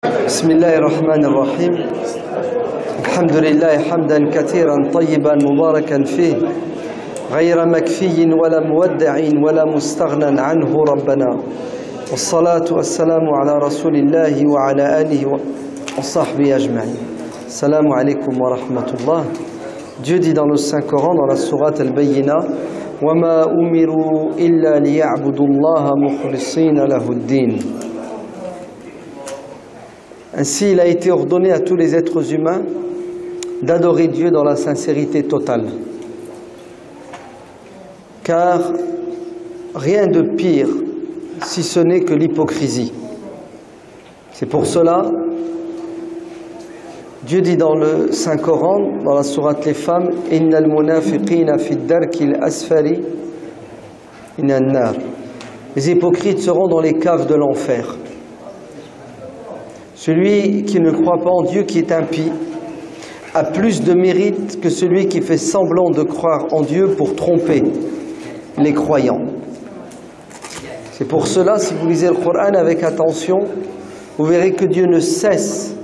بسم الله الرحمن الرحيم الحمد لله حمدا كثيرا طيبا مباركا فيه غير مكفي ولا مودع ولا مستغنى عنه ربنا والصلاة والسلام على رسول الله وعلى آله وصحبه أجمعين. السلام عليكم ورحمة الله. Dieu dit dans le Saint-Coran, dans la sourate Al-Bayyina, وَمَا أُمِرُوا إِلَّا لِيَعْبُدُوا اللَّهَ مُخْلِصِينَ لَهُ الدِّينَ. Ainsi, il a été ordonné à tous les êtres humains d'adorer Dieu dans la sincérité totale. Car rien de pire, si ce n'est que l'hypocrisie. C'est pour cela, Dieu dit dans le Saint-Coran, dans la sourate Les Femmes, « Innal munafiqina fi darkil asfali minan nar » Les hypocrites seront dans les caves de l'enfer. Celui qui ne croit pas en Dieu, qui est impie, a plus de mérite que celui qui fait semblant de croire en Dieu pour tromper les croyants. C'est pour cela, si vous lisez le Coran avec attention, vous verrez que Dieu ne cesse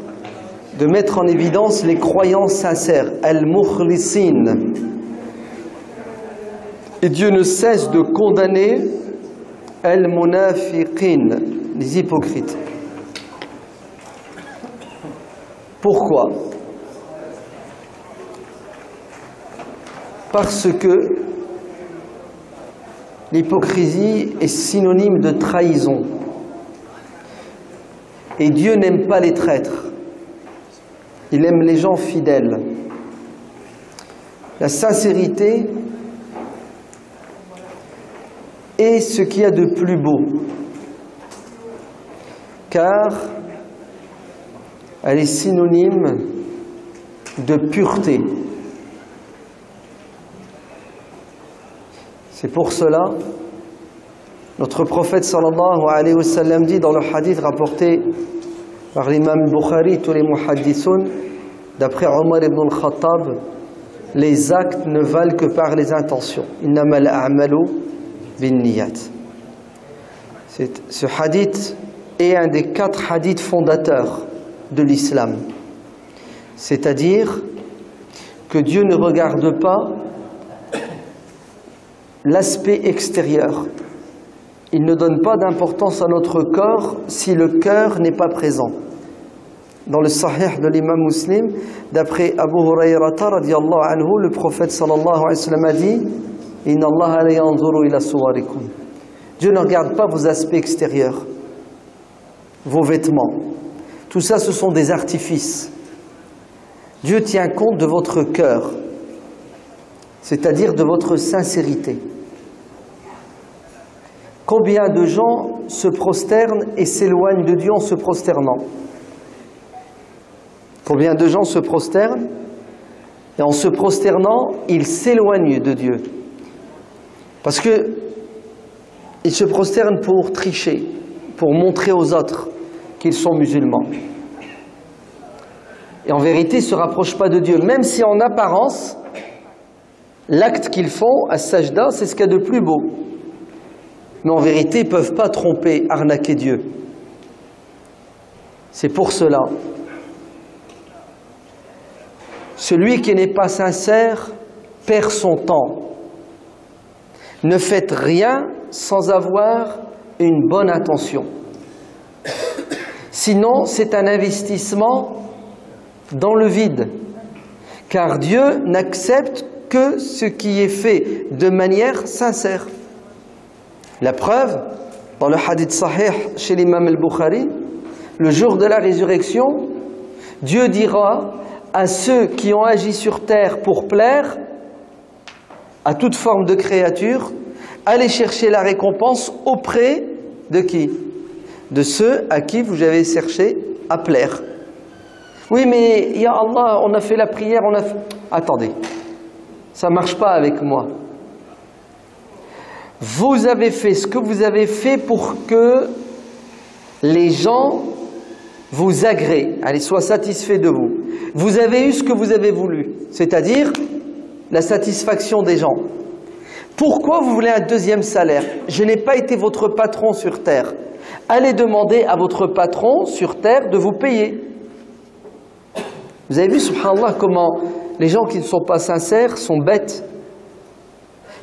de mettre en évidence les croyants sincères, al-mukhlisin. Et Dieu ne cesse de condamner al-munafiqin, les hypocrites. Pourquoi? Parce que l'hypocrisie est synonyme de trahison. Et Dieu n'aime pas les traîtres. Il aime les gens fidèles. La sincérité est ce qu'il y a de plus beau. Car elle est synonyme de pureté. C'est pour cela, notre prophète sallallahu alayhi wa sallam dit dans le hadith rapporté par l'imam Bukhari, tous les muhaddithoun, d'après Omar ibn al-Khattab, les actes ne valent que par les intentions. Innamal a'malu bin niyat. Ce hadith est un des 4 hadiths fondateurs de l'islam. C'est-à-dire que Dieu ne regarde pas l'aspect extérieur. Il ne donne pas d'importance à notre corps si le cœur n'est pas présent. Dans le Sahih de l'imam Muslim, d'après Abu Hurayrata radiyallahu anhu, le prophète sallallahu alayhi wa sallam a dit « Inna Allah la yanzuru ila suwarikum » Dieu ne regarde pas vos aspects extérieurs, vos vêtements. Tout ça, ce sont des artifices. Dieu tient compte de votre cœur, c'est-à-dire de votre sincérité. Combien de gens se prosternent et s'éloignent de Dieu en se prosternant? Combien de gens se prosternent et en se prosternant, ils s'éloignent de Dieu? Parce que ils se prosternent pour tricher, pour montrer aux autres qu'ils sont musulmans. Et en vérité, ils ne se rapprochent pas de Dieu, même si en apparence, l'acte qu'ils font à sajda, c'est ce qu'il y a de plus beau. Mais en vérité, ils ne peuvent pas tromper, arnaquer Dieu. C'est pour cela. Celui qui n'est pas sincère perd son temps. Ne faites rien sans avoir une bonne intention. Sinon, c'est un investissement dans le vide. Car Dieu n'accepte que ce qui est fait de manière sincère. La preuve, dans le hadith sahih chez l'imam al-Bukhari, le jour de la résurrection, Dieu dira à ceux qui ont agi sur terre pour plaire à toute forme de créature, allez chercher la récompense auprès de qui? De ceux à qui vous avez cherché à plaire. Oui, mais ya Allah, on a fait la prière, on a fait... Attendez, ça ne marche pas avec moi. Vous avez fait ce que vous avez fait pour que les gens vous agréent, allez, soient satisfaits de vous. Vous avez eu ce que vous avez voulu, c'est-à-dire la satisfaction des gens. Pourquoi vous voulez un deuxième salaire? Je n'ai pas été votre patron sur terre. Allez demander à votre patron sur terre de vous payer. Vous avez vu, subhanallah, comment les gens qui ne sont pas sincères sont bêtes.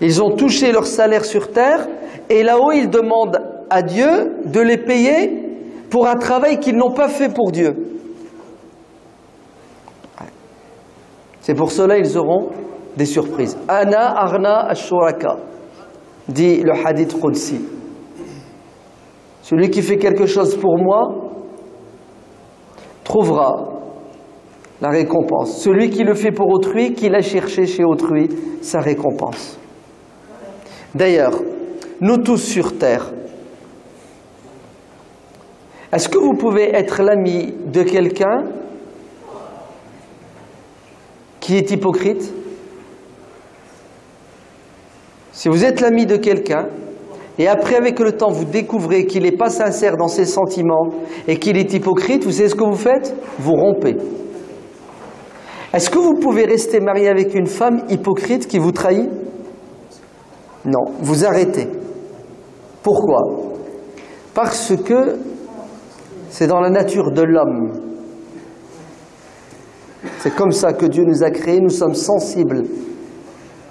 Ils ont touché leur salaire sur terre et là-haut ils demandent à Dieu de les payer pour un travail qu'ils n'ont pas fait pour Dieu. C'est pour cela qu'ils auront des surprises. Ana arna ash-shuraka, dit le hadith Qudsi. Celui qui fait quelque chose pour moi trouvera la récompense. Celui qui le fait pour autrui, qu'il a cherché chez autrui sa récompense. D'ailleurs, nous tous sur terre, est-ce que vous pouvez être l'ami de quelqu'un qui est hypocrite? Si vous êtes l'ami de quelqu'un, et après avec le temps vous découvrez qu'il n'est pas sincère dans ses sentiments et qu'il est hypocrite, vous savez ce que vous faites? Vous rompez. Est-ce que vous pouvez rester marié avec une femme hypocrite qui vous trahit? Non, vous arrêtez. Pourquoi? Parce que c'est dans la nature de l'homme. C'est comme ça que Dieu nous a créés, nous sommes sensibles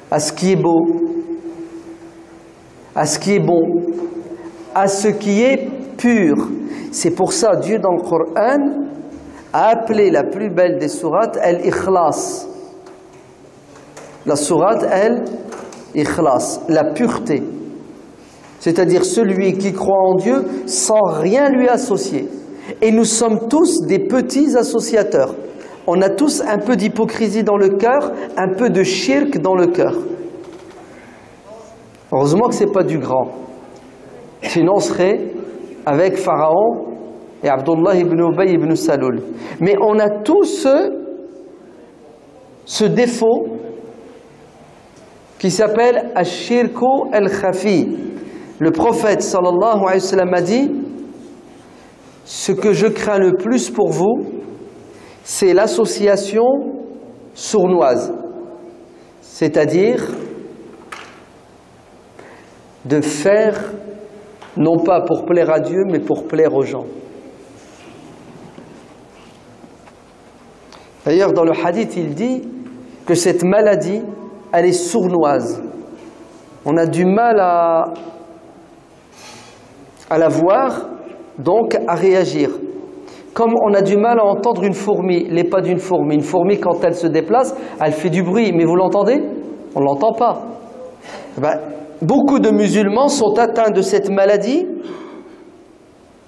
à ce qui est beau, à ce qui est bon, à ce qui est pur. C'est pour ça Dieu dans le Coran a appelé la plus belle des sourates Al-Ikhlas. La sourate Al-Ikhlas, la pureté. C'est-à-dire celui qui croit en Dieu sans rien lui associer. Et nous sommes tous des petits associateurs. On a tous un peu d'hypocrisie dans le cœur, un peu de shirk dans le cœur. Heureusement que ce n'est pas du grand. Sinon on serait avec Pharaon et Abdullah ibn Ubay ibn Salul. Mais on a tous ce défaut qui s'appelle Ash-Shirku al-Khafi. Le prophète sallallahu alayhi wa sallam a dit: ce que je crains le plus pour vous, c'est l'association sournoise. C'est-à-dire de faire, non pas pour plaire à Dieu, mais pour plaire aux gens. D'ailleurs, dans le hadith, il dit que cette maladie, elle est sournoise. On a du mal à la voir, donc à réagir. Comme on a du mal à entendre une fourmi, les pas d'une fourmi. Une fourmi, quand elle se déplace, elle fait du bruit. Mais vous l'entendez? On ne l'entend pas. Beaucoup de musulmans sont atteints de cette maladie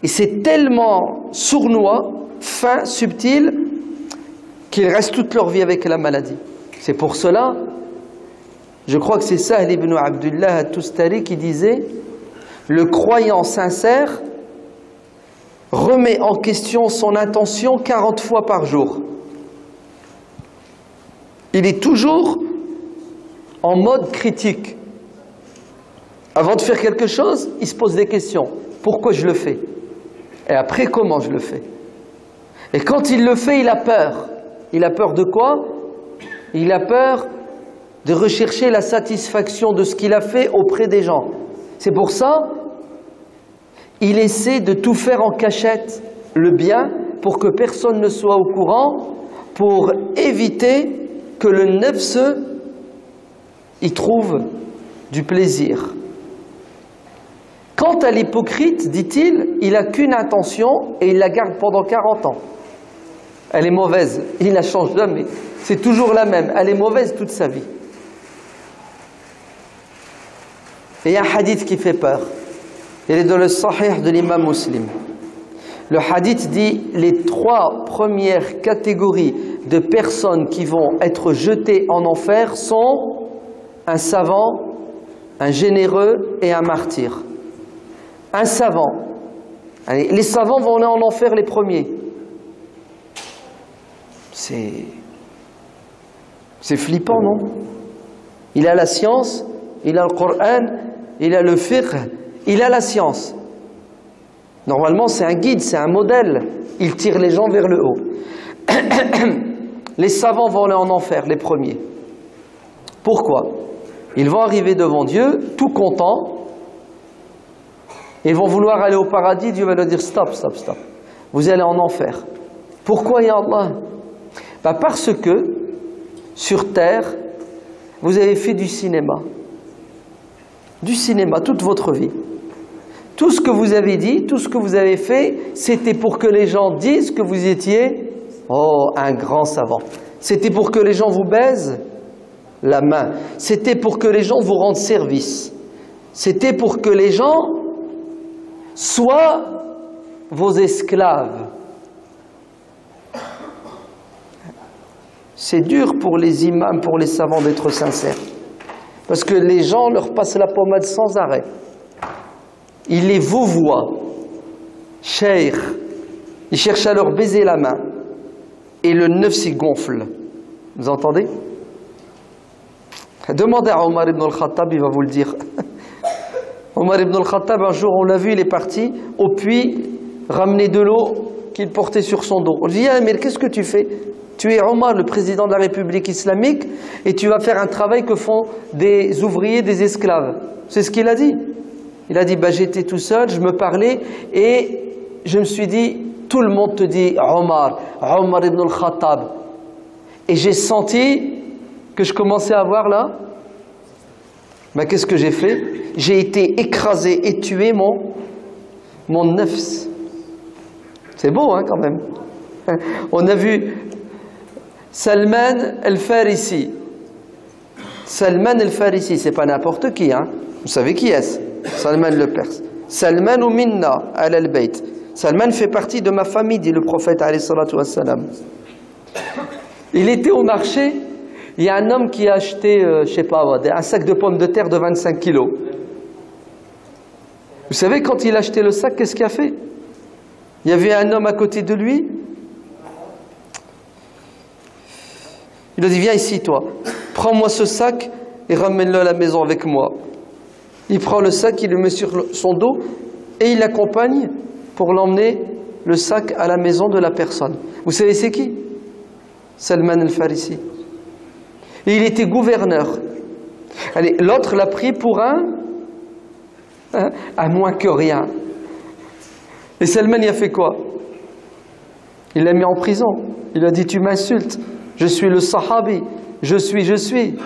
et c'est tellement sournois, fin, subtil, qu'ils restent toute leur vie avec la maladie. C'est pour cela, je crois que c'est Sahl ibn Abdullah al-Tustari qui disait: le croyant sincère remet en question son intention 40 fois par jour. Il est toujours en mode critique. Avant de faire quelque chose, il se pose des questions. Pourquoi je le fais? Et après, comment je le fais? Et quand il le fait, il a peur. Il a peur de quoi? Il a peur de rechercher la satisfaction de ce qu'il a fait auprès des gens. C'est pour ça il essaie de tout faire en cachette, le bien, pour que personne ne soit au courant, pour éviter que le nefs y trouve du plaisir. Quant à l'hypocrite, dit-il, il n'a qu'une intention et il la garde pendant 40 ans. Elle est mauvaise, il ne la change jamais. C'est toujours la même, elle est mauvaise toute sa vie. Et il y a un hadith qui fait peur. Il est dans le Sahih de l'imam Muslim. Le hadith dit: les 3 premières catégories de personnes qui vont être jetées en enfer sont un savant, un généreux et un martyr. Un savant. Allez, les savants vont aller en enfer les premiers. C'est flippant, non? Il a la science, il a le Coran, il a le fiqh, il a la science. Normalement, c'est un guide, c'est un modèle. Il tire les gens vers le haut. Les savants vont aller en enfer, les premiers. Pourquoi? Ils vont arriver devant Dieu, tout contents, Ils vont vouloir aller au paradis, Dieu va leur dire stop, stop, stop. Vous allez en enfer. Pourquoi, ya Allah? Parce que sur terre, vous avez fait du cinéma. Du cinéma toute votre vie. Tout ce que vous avez dit, tout ce que vous avez fait, c'était pour que les gens disent que vous étiez un grand savant. C'était pour que les gens vous baisent la main. C'était pour que les gens vous rendent service. C'était pour que les gens soient vos esclaves. C'est dur pour les imams, pour les savants d'être sincères. Parce que les gens leur passent la pommade sans arrêt. Ils les vouvoient. Cheikh. Ils cherchent à leur baiser la main. Et le neuf s'y gonfle. Vous entendez? Demandez à Omar ibn al-Khattab, il va vous le dire. Omar ibn al-Khattab, un jour, on l'a vu, il est parti au puits ramener de l'eau qu'il portait sur son dos. On lui dit, ah, mais qu'est-ce que tu fais? Tu es Omar, le président de la République islamique, et tu vas faire un travail que font des ouvriers, des esclaves. C'est ce qu'il a dit. Il a dit, j'étais tout seul, je me parlais, et je me suis dit, tout le monde te dit Omar, Omar ibn al-Khattab. Et j'ai senti que je commençais à voir là. Qu'est-ce que j'ai fait? J'ai été écrasé et tué mon nefs. C'est beau, hein, quand même. On a vu Salman al-Farisi. Salman al-Farisi, c'est pas n'importe qui, hein. Vous savez qui est-ce? Salman le Perse. Salman ou minna al-bayt. Salman fait partie de ma famille, dit le prophète alayhi salatu wassalam. Il était au marché, il y a un homme qui a acheté, je sais pas, un sac de pommes de terre de 25 kilos. Vous savez, quand il a acheté le sac, qu'est-ce qu'il a fait? Il y avait un homme à côté de lui. Il a dit, viens ici toi, prends-moi ce sac et ramène-le à la maison avec moi. Il prend le sac, il le met sur son dos et il l'accompagne pour l'emmener le sac à la maison de la personne. Vous savez c'est qui? Salman al-Farisi. Et il était gouverneur. Allez, l'autre l'a pris pour à moins que rien. Et Salman il a fait quoi? Il l'a mis en prison. Il a dit tu m'insultes. Je suis le sahabi. Je suis.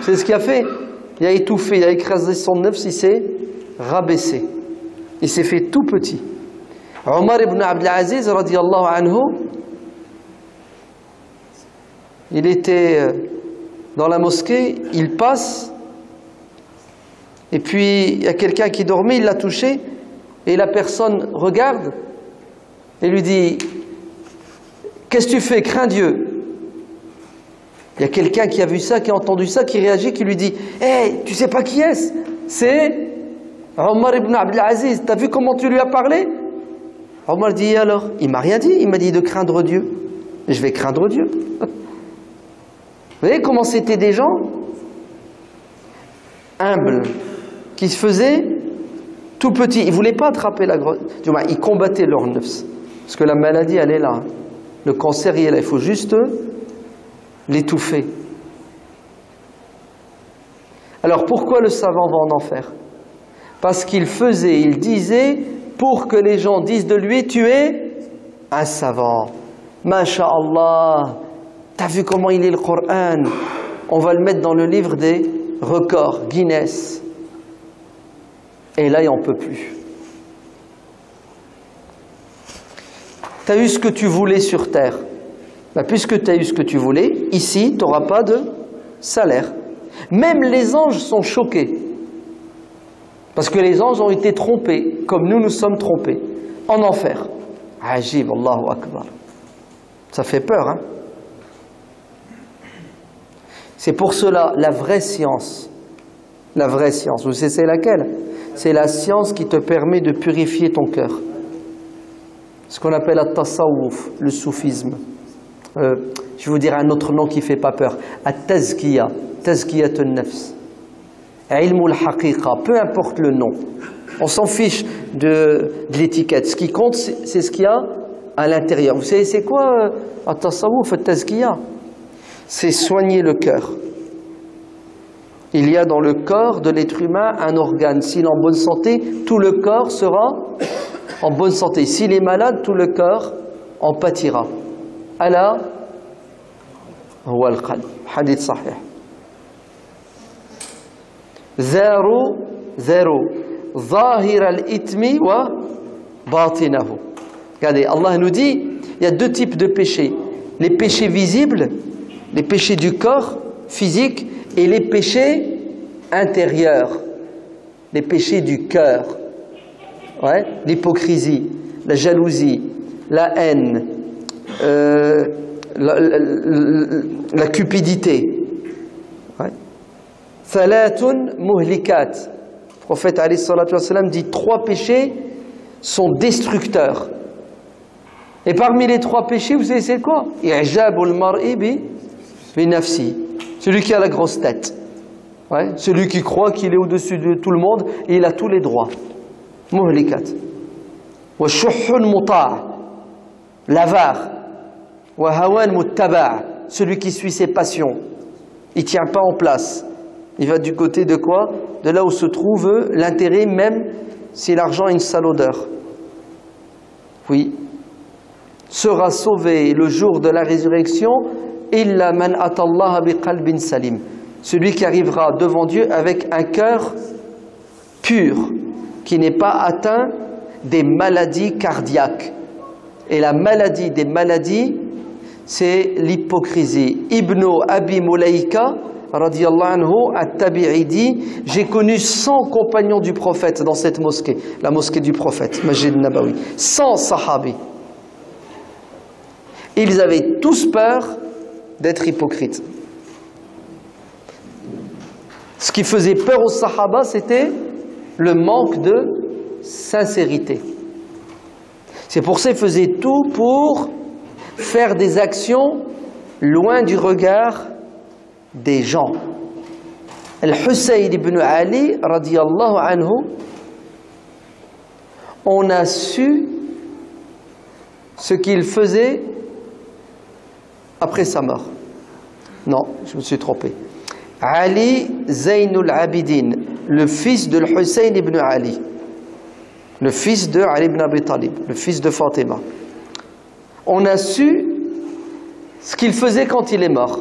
C'est ce qu'il a fait. Il a étouffé, il a écrasé son nefs, il s'est rabaissé. Il s'est fait tout petit. Omar ibn Abdul Aziz, radiyallahu anhu, il était dans la mosquée, il passe, et puis il y a quelqu'un qui dormait, il l'a touché, et la personne regarde, et lui dit « Qu'est-ce que tu fais? Crains Dieu !» Il y a quelqu'un qui a vu ça, qui a entendu ça, qui réagit, qui lui dit « Hey, tu sais pas qui est-ce? C'est Omar ibn Abdul Aziz, t'as vu comment tu lui as parlé ?» Omar dit alors, il m'a rien dit, il m'a dit de craindre Dieu. Je vais craindre Dieu. Vous voyez comment c'était des gens humbles, qui se faisaient tout petits. Ils ne voulaient pas attraper la grosse. Ils combattaient leur nefs. Parce que la maladie, elle est là. Le cancer, il est là. Il faut juste l'étouffer. Alors pourquoi le savant va en enfer? Parce qu'il faisait, il disait, pour que les gens disent de lui, tu es un savant. Masha'Allah, t'as vu comment il est le Coran? On va le mettre dans le livre des records, Guinness. Et là, il n'en peut plus. Tu as eu ce que tu voulais sur terre. Puisque tu as eu ce que tu voulais, ici, tu n'auras pas de salaire. Même les anges sont choqués. Parce que les anges ont été trompés, comme nous sommes trompés, en enfer. Ajib, Allahu Akbar. Ça fait peur, hein? C'est pour cela, la vraie science, vous savez c'est laquelle? C'est la science qui te permet de purifier ton cœur. Ce qu'on appelle at-tasawwuf, le soufisme. Je vais vous dire un autre nom qui ne fait pas peur. At-tazkiya, tazkiyatun nafs. Ilmul haqiqa, peu importe le nom. On s'en fiche de l'étiquette. Ce qui compte, c'est ce qu'il y a à l'intérieur. Vous savez, c'est quoi at-tasawwuf, at-tazkiya? C'est soigner le cœur. Il y a dans le corps de l'être humain un organe. S'il est en bonne santé, tout le corps sera en bonne santé. S'il est malade, tout le corps en pâtira. Ala huwa al-qalb. Hadith sahih. Zéro. Zahir al-ithmi wa batinahu. Regardez, Allah nous dit, il y a deux types de péchés. Les péchés visibles, les péchés du corps physique, et les péchés intérieurs, les péchés du cœur. Ouais, l'hypocrisie, la jalousie, la haine, la cupidité. Ouais. Thalatun muhlikat. Le prophète alayhi salatu wassalam dit 3 péchés sont destructeurs. Et parmi les 3 péchés, vous savez c'est quoi? I'jabul mar'i bi nafsi. Celui qui a la grosse tête. Ouais, celui qui croit qu'il est au-dessus de tout le monde et il a tous les droits. Muhlikat. Wa shuhhun muta'. L'avare. Wa hawan muttaba'. Celui qui suit ses passions. Il ne tient pas en place. Il va du côté de quoi? De là où se trouve l'intérêt, même si l'argent a une sale odeur. Oui. Sera sauvé le jour de la résurrection, illa man atallaha biqalbin salim. Celui qui arrivera devant Dieu avec un cœur pur, qui n'est pas atteint des maladies cardiaques. Et la maladie des maladies, c'est l'hypocrisie. Ibn Abi Mulaika, radiyallahu anhu, at-Tabi'i dit, j'ai connu 100 compagnons du prophète dans cette mosquée, la mosquée du prophète, Masjid Nabawi, 100 sahabis. Ils avaient tous peur d'être hypocrites. Ce qui faisait peur aux sahaba, c'était le manque de sincérité. C'est pour ça qu'ils faisaient tout pour faire des actions loin du regard des gens. Al-Hussein ibn Ali, radiyallahu anhu, on a su ce qu'il faisait après sa mort. Non, je me suis trompé. Ali Zaynul Abidin, le fils de Hussein ibn Ali, le fils de Ali ibn Abi Talib, le fils de Fatima. On a su ce qu'il faisait quand il est mort.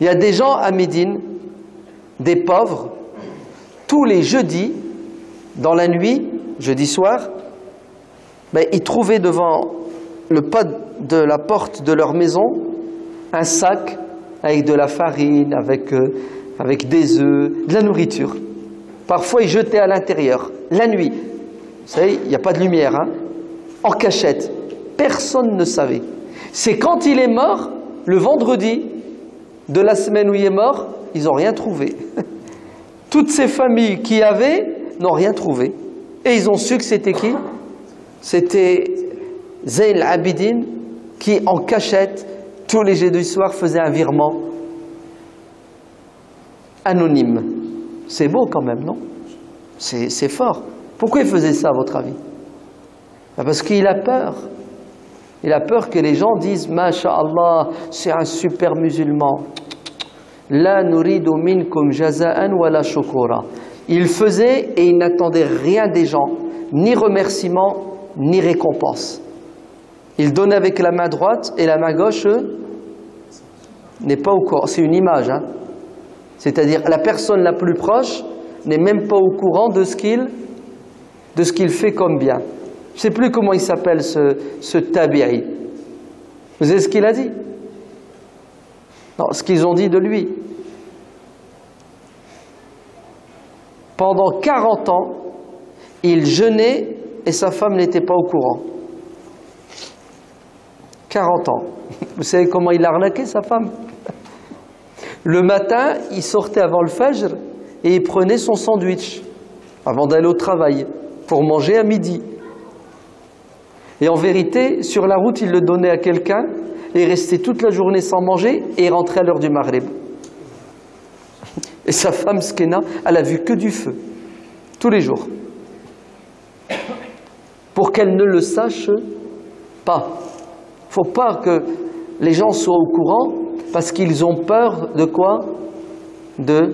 Il y a des gens à Médine, des pauvres, tous les jeudis, dans la nuit, jeudi soir, ils trouvaient devant le pas de la porte de leur maison un sac avec de la farine, avec des œufs, de la nourriture. Parfois, ils jetaient à l'intérieur, la nuit. Vous savez, il n'y a pas de lumière, hein, en cachette. Personne ne savait. C'est quand il est mort, le vendredi de la semaine où il est mort, ils n'ont rien trouvé. Toutes ces familles qui avaient n'ont rien trouvé. Et ils ont su que c'était qui? C'était Zayn al-Abidin qui, en cachette, tous les jeudis soirs, faisait un virement anonyme. C'est beau quand même, non? C'est fort. Pourquoi il faisait ça, à votre avis? Parce qu'il a peur. Il a peur que les gens disent « Masha'Allah, c'est un super musulman. La nuridu minkum jaza'an wa la shukura. » Il faisait et il n'attendait rien des gens, ni remerciement, ni récompense. Il donnait avec la main droite et la main gauche n'est pas au courant. C'est une image, hein. C'est-à-dire la personne la plus proche n'est même pas au courant de ce qu'il fait comme bien. Je ne sais plus comment il s'appelle ce tabi'i. Vous savez ce qu'il a dit? Non, ce qu'ils ont dit de lui. Pendant 40 ans, il jeûnait et sa femme n'était pas au courant. 40 ans. Vous savez comment il a arnaqué sa femme? Le matin, il sortait avant le fajr et il prenait son sandwich avant d'aller au travail pour manger à midi. Et en vérité, sur la route, il le donnait à quelqu'un et restait toute la journée sans manger et il rentrait à l'heure du maghrib. Et sa femme, Skena, elle a vu que du feu, tous les jours. Pour qu'elle ne le sache pas. Il ne faut pas que les gens soient au courant parce qu'ils ont peur de quoi? De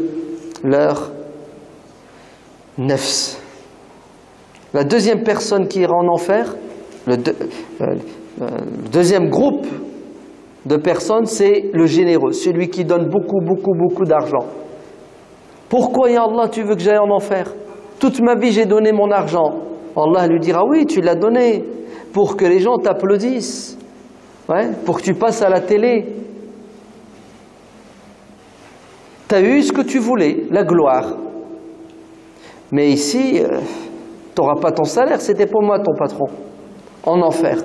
leur nafs. La deuxième personne qui ira en enfer, le deuxième groupe de personnes, c'est le généreux, celui qui donne beaucoup d'argent. Pourquoi, ya Allah, tu veux que j'aille en enfer? Toute ma vie, j'ai donné mon argent. Allah lui dira, oui, tu l'as donné pour que les gens t'applaudissent, ouais, pour que tu passes à la télé. Tu as eu ce que tu voulais, la gloire. Mais ici, tu n'auras pas ton salaire, c'était pour moi ton patron, en enfer.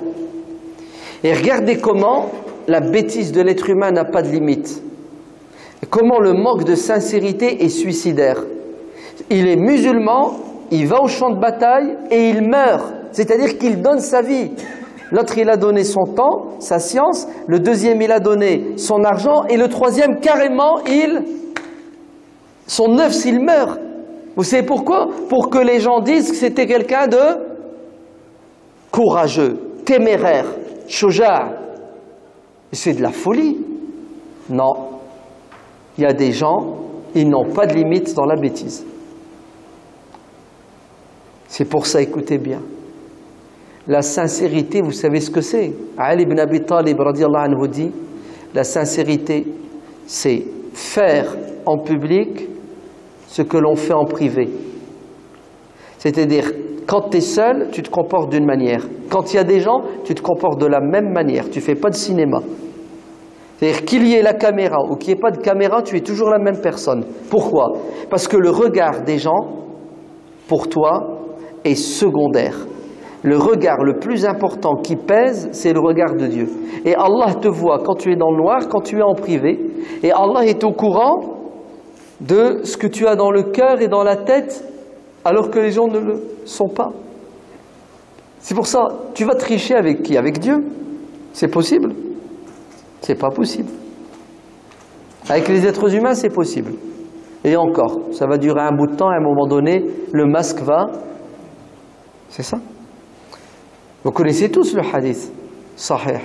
Et regardez comment la bêtise de l'être humain n'a pas de limite. Comment le manque de sincérité est suicidaire. Il est musulman, il va au champ de bataille et il meurt. C'est-à-dire qu'il donne sa vie. L'autre, il a donné son temps, sa science. Le deuxième, il a donné son argent. Et le troisième, carrément, son nafs, il meurt. Vous savez pourquoi? Pour que les gens disent que c'était quelqu'un de courageux, téméraire, shuja'. C'est de la folie. Non. Il y a des gens, ils n'ont pas de limite dans la bêtise. C'est pour ça, écoutez bien. La sincérité, vous savez ce que c'est? Ali ibn Abi Talib radiyallahu anhu dit, la sincérité, c'est faire en public ce que l'on fait en privé. C'est-à-dire, quand tu es seul, tu te comportes d'une manière. Quand il y a des gens, tu te comportes de la même manière. Tu ne fais pas de cinéma. C'est-à-dire qu'il y ait la caméra ou qu'il n'y ait pas de caméra, tu es toujours la même personne. Pourquoi? Parce que le regard des gens, pour toi, est secondaire. Le regard le plus important qui pèse, c'est le regard de Dieu. Et Allah te voit quand tu es dans le noir, quand tu es en privé. Et Allah est au courant de ce que tu as dans le cœur et dans la tête, alors que les gens ne le sont pas. C'est pour ça, tu vas tricher avec qui? Avec Dieu? C'est possible? C'est pas possible. Avec les êtres humains, c'est possible. Et encore, ça va durer un bout de temps, à un moment donné, le masque va... C'est ça. Vous connaissez tous le hadith, sahih.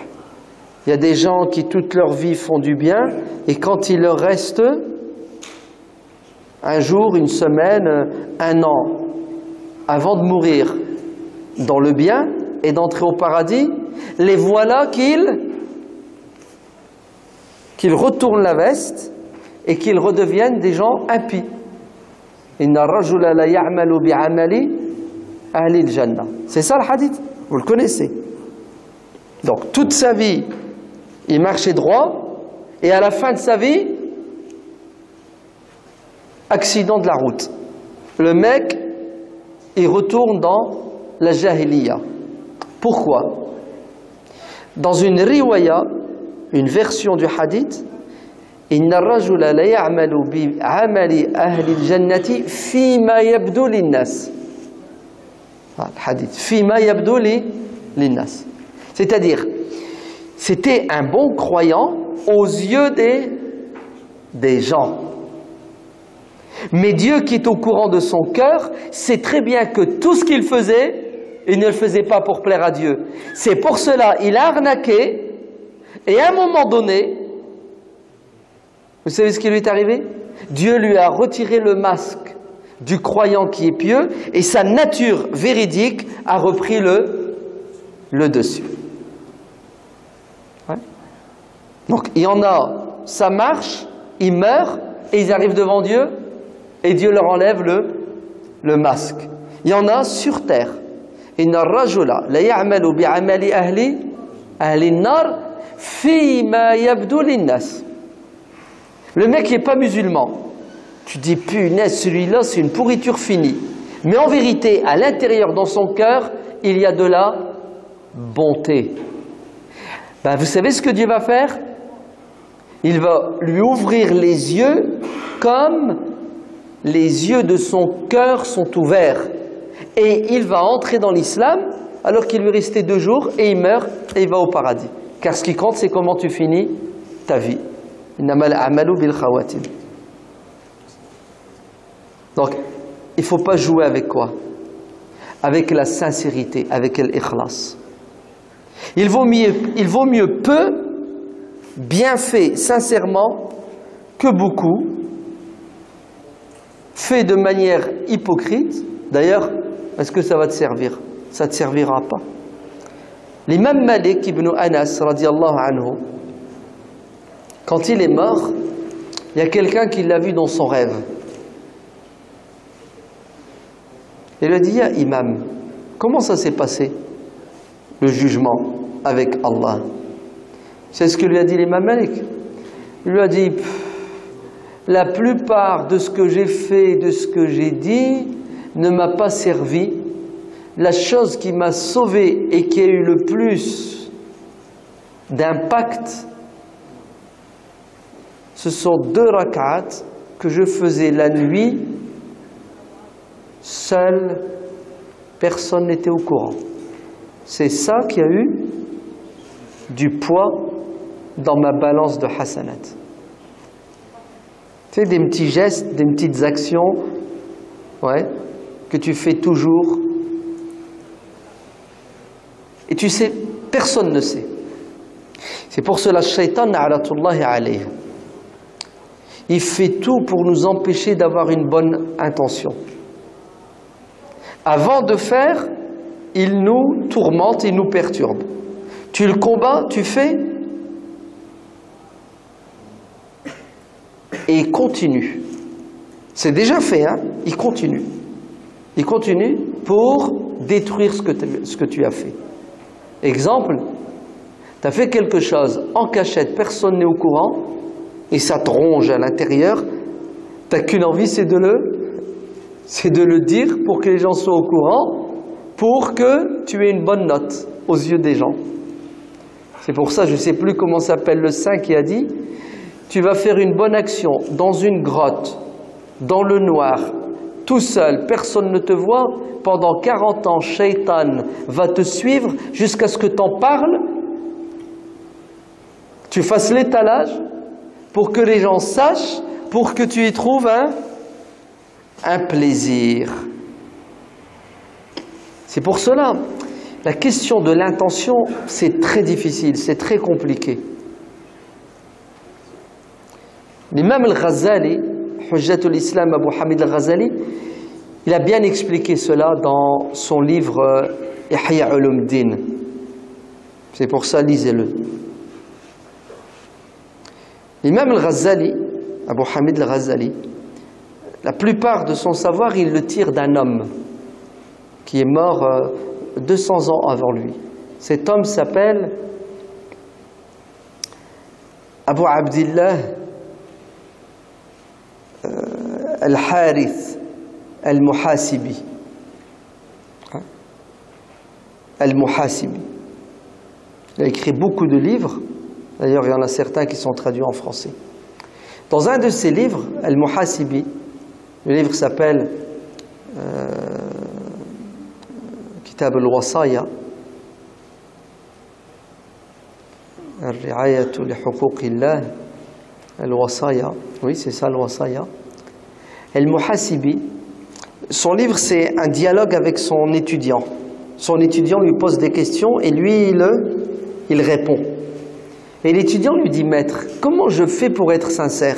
Il y a des gens qui toute leur vie font du bien, et quand il leur reste un jour, une semaine, un an, avant de mourir dans le bien et d'entrer au paradis, les voilà qu'ils retournent la veste et qu'ils redeviennent des gens impies. Inna ar-rajula la ya'malu bi'amali ahli al-jannah. C'est ça le hadith, vous le connaissez. Donc toute sa vie, il marchait droit et à la fin de sa vie, accident de la route. Le mec, il retourne dans la jahiliya. Pourquoi? Dans une riwaya, une version du hadith, Inna ar-rajula la ya'malu bi 'amali ahli al-jannati fima yabdu lin-nas. Le hadith, fima yabdu lin-nas. C'est-à-dire, c'était un bon croyant aux yeux des gens. Mais Dieu qui est au courant de son cœur sait très bien que tout ce qu'il faisait, il ne le faisait pas pour plaire à Dieu. C'est pour cela il a arnaqué et à un moment donné, vous savez ce qui lui est arrivé? Dieu lui a retiré le masque du croyant qui est pieux et sa nature véridique a repris le dessus. Ouais. Donc il y en a, ça marche, ils meurent et ils arrivent devant Dieu et Dieu leur enlève le masque. Il y en a sur terre. Inna ar-rajula la ya'malu bi'amali ahli an-nar fima yabdu lin-nas. Le mec n'est pas musulman. Tu dis, punaise, celui-là, c'est une pourriture finie. Mais en vérité, à l'intérieur, dans son cœur, il y a de la bonté. Ben, vous savez ce que Dieu va faire? Il va lui ouvrir les yeux comme les yeux de son cœur sont ouverts. Et il va entrer dans l'islam alors qu'il lui restait 2 jours et il meurt et il va au paradis. Car ce qui compte, c'est comment tu finis ta vie. Innamal a'malu bil khawatim. Donc, il ne faut pas jouer avec quoi? Avec la sincérité, avec l'ikhlas. Il vaut mieux peu, bien fait, sincèrement, que beaucoup, fait de manière hypocrite, d'ailleurs, est-ce que ça va te servir? Ça ne te servira pas. L'imam Malik ibn Anas, radiallahu anhu, quand il est mort, il y a quelqu'un qui l'a vu dans son rêve. Il lui a dit, ya imam, comment ça s'est passé, le jugement avec Allah? C'est ce que lui a dit l'imam Malik. Il lui a dit, la plupart de ce que j'ai fait, de ce que j'ai dit, ne m'a pas servi. La chose qui m'a sauvé et qui a eu le plus d'impact, ce sont 2 rak'at que je faisais la nuit, seul, personne n'était au courant. C'est ça qui a eu du poids dans ma balance de hasanat. Tu sais, des petits gestes, des petites actions, ouais, que tu fais toujours. Et tu sais, personne ne sait. C'est pour cela que Shaitan, na'latullahi alayhi, il fait tout pour nous empêcher d'avoir une bonne intention. Avant de faire, il nous tourmente, il nous perturbe. Tu le combats, tu fais, et il continue. C'est déjà fait, hein? Il continue. Il continue pour détruire ce que tu as fait. Exemple, tu as fait quelque chose en cachette, personne n'est au courant, et ça te ronge à l'intérieur, tu n'as qu'une envie, c'est de le dire pour que les gens soient au courant, pour que tu aies une bonne note aux yeux des gens. C'est pour ça, je ne sais plus comment s'appelle le saint qui a dit, tu vas faire une bonne action dans une grotte, dans le noir, tout seul, personne ne te voit, pendant 40 ans, Shaitan va te suivre jusqu'à ce que tu en parles, tu fasses l'étalage, pour que les gens sachent, pour que tu y trouves un plaisir. C'est pour cela, la question de l'intention, c'est très difficile, c'est très compliqué. L'imam al-Ghazali, Hujjatul Islam Abu Hamid al-Ghazali, il a bien expliqué cela dans son livre Ihya Ulumuddin. C'est pour ça, lisez-le. L'imam al-Ghazali, Abu Hamid al-Ghazali, la plupart de son savoir, il le tire d'un homme qui est mort 200 ans avant lui. Cet homme s'appelle Abu Abdillah al-Harith al-Muhasibi. Al-Muhasibi. Il a écrit beaucoup de livres. D'ailleurs, il y en a certains qui sont traduits en français. Dans un de ses livres, Al-Muhasibi, le livre s'appelle Kitab al-Wasaya, Al-Ri'ayatu li huquqillah, Al-Wasaya, oui c'est ça Al-Wasaya. Al-Muhasibi, son livre c'est un dialogue avec son étudiant. Son étudiant lui pose des questions et lui il répond. Et l'étudiant lui dit, maître, comment je fais pour être sincère?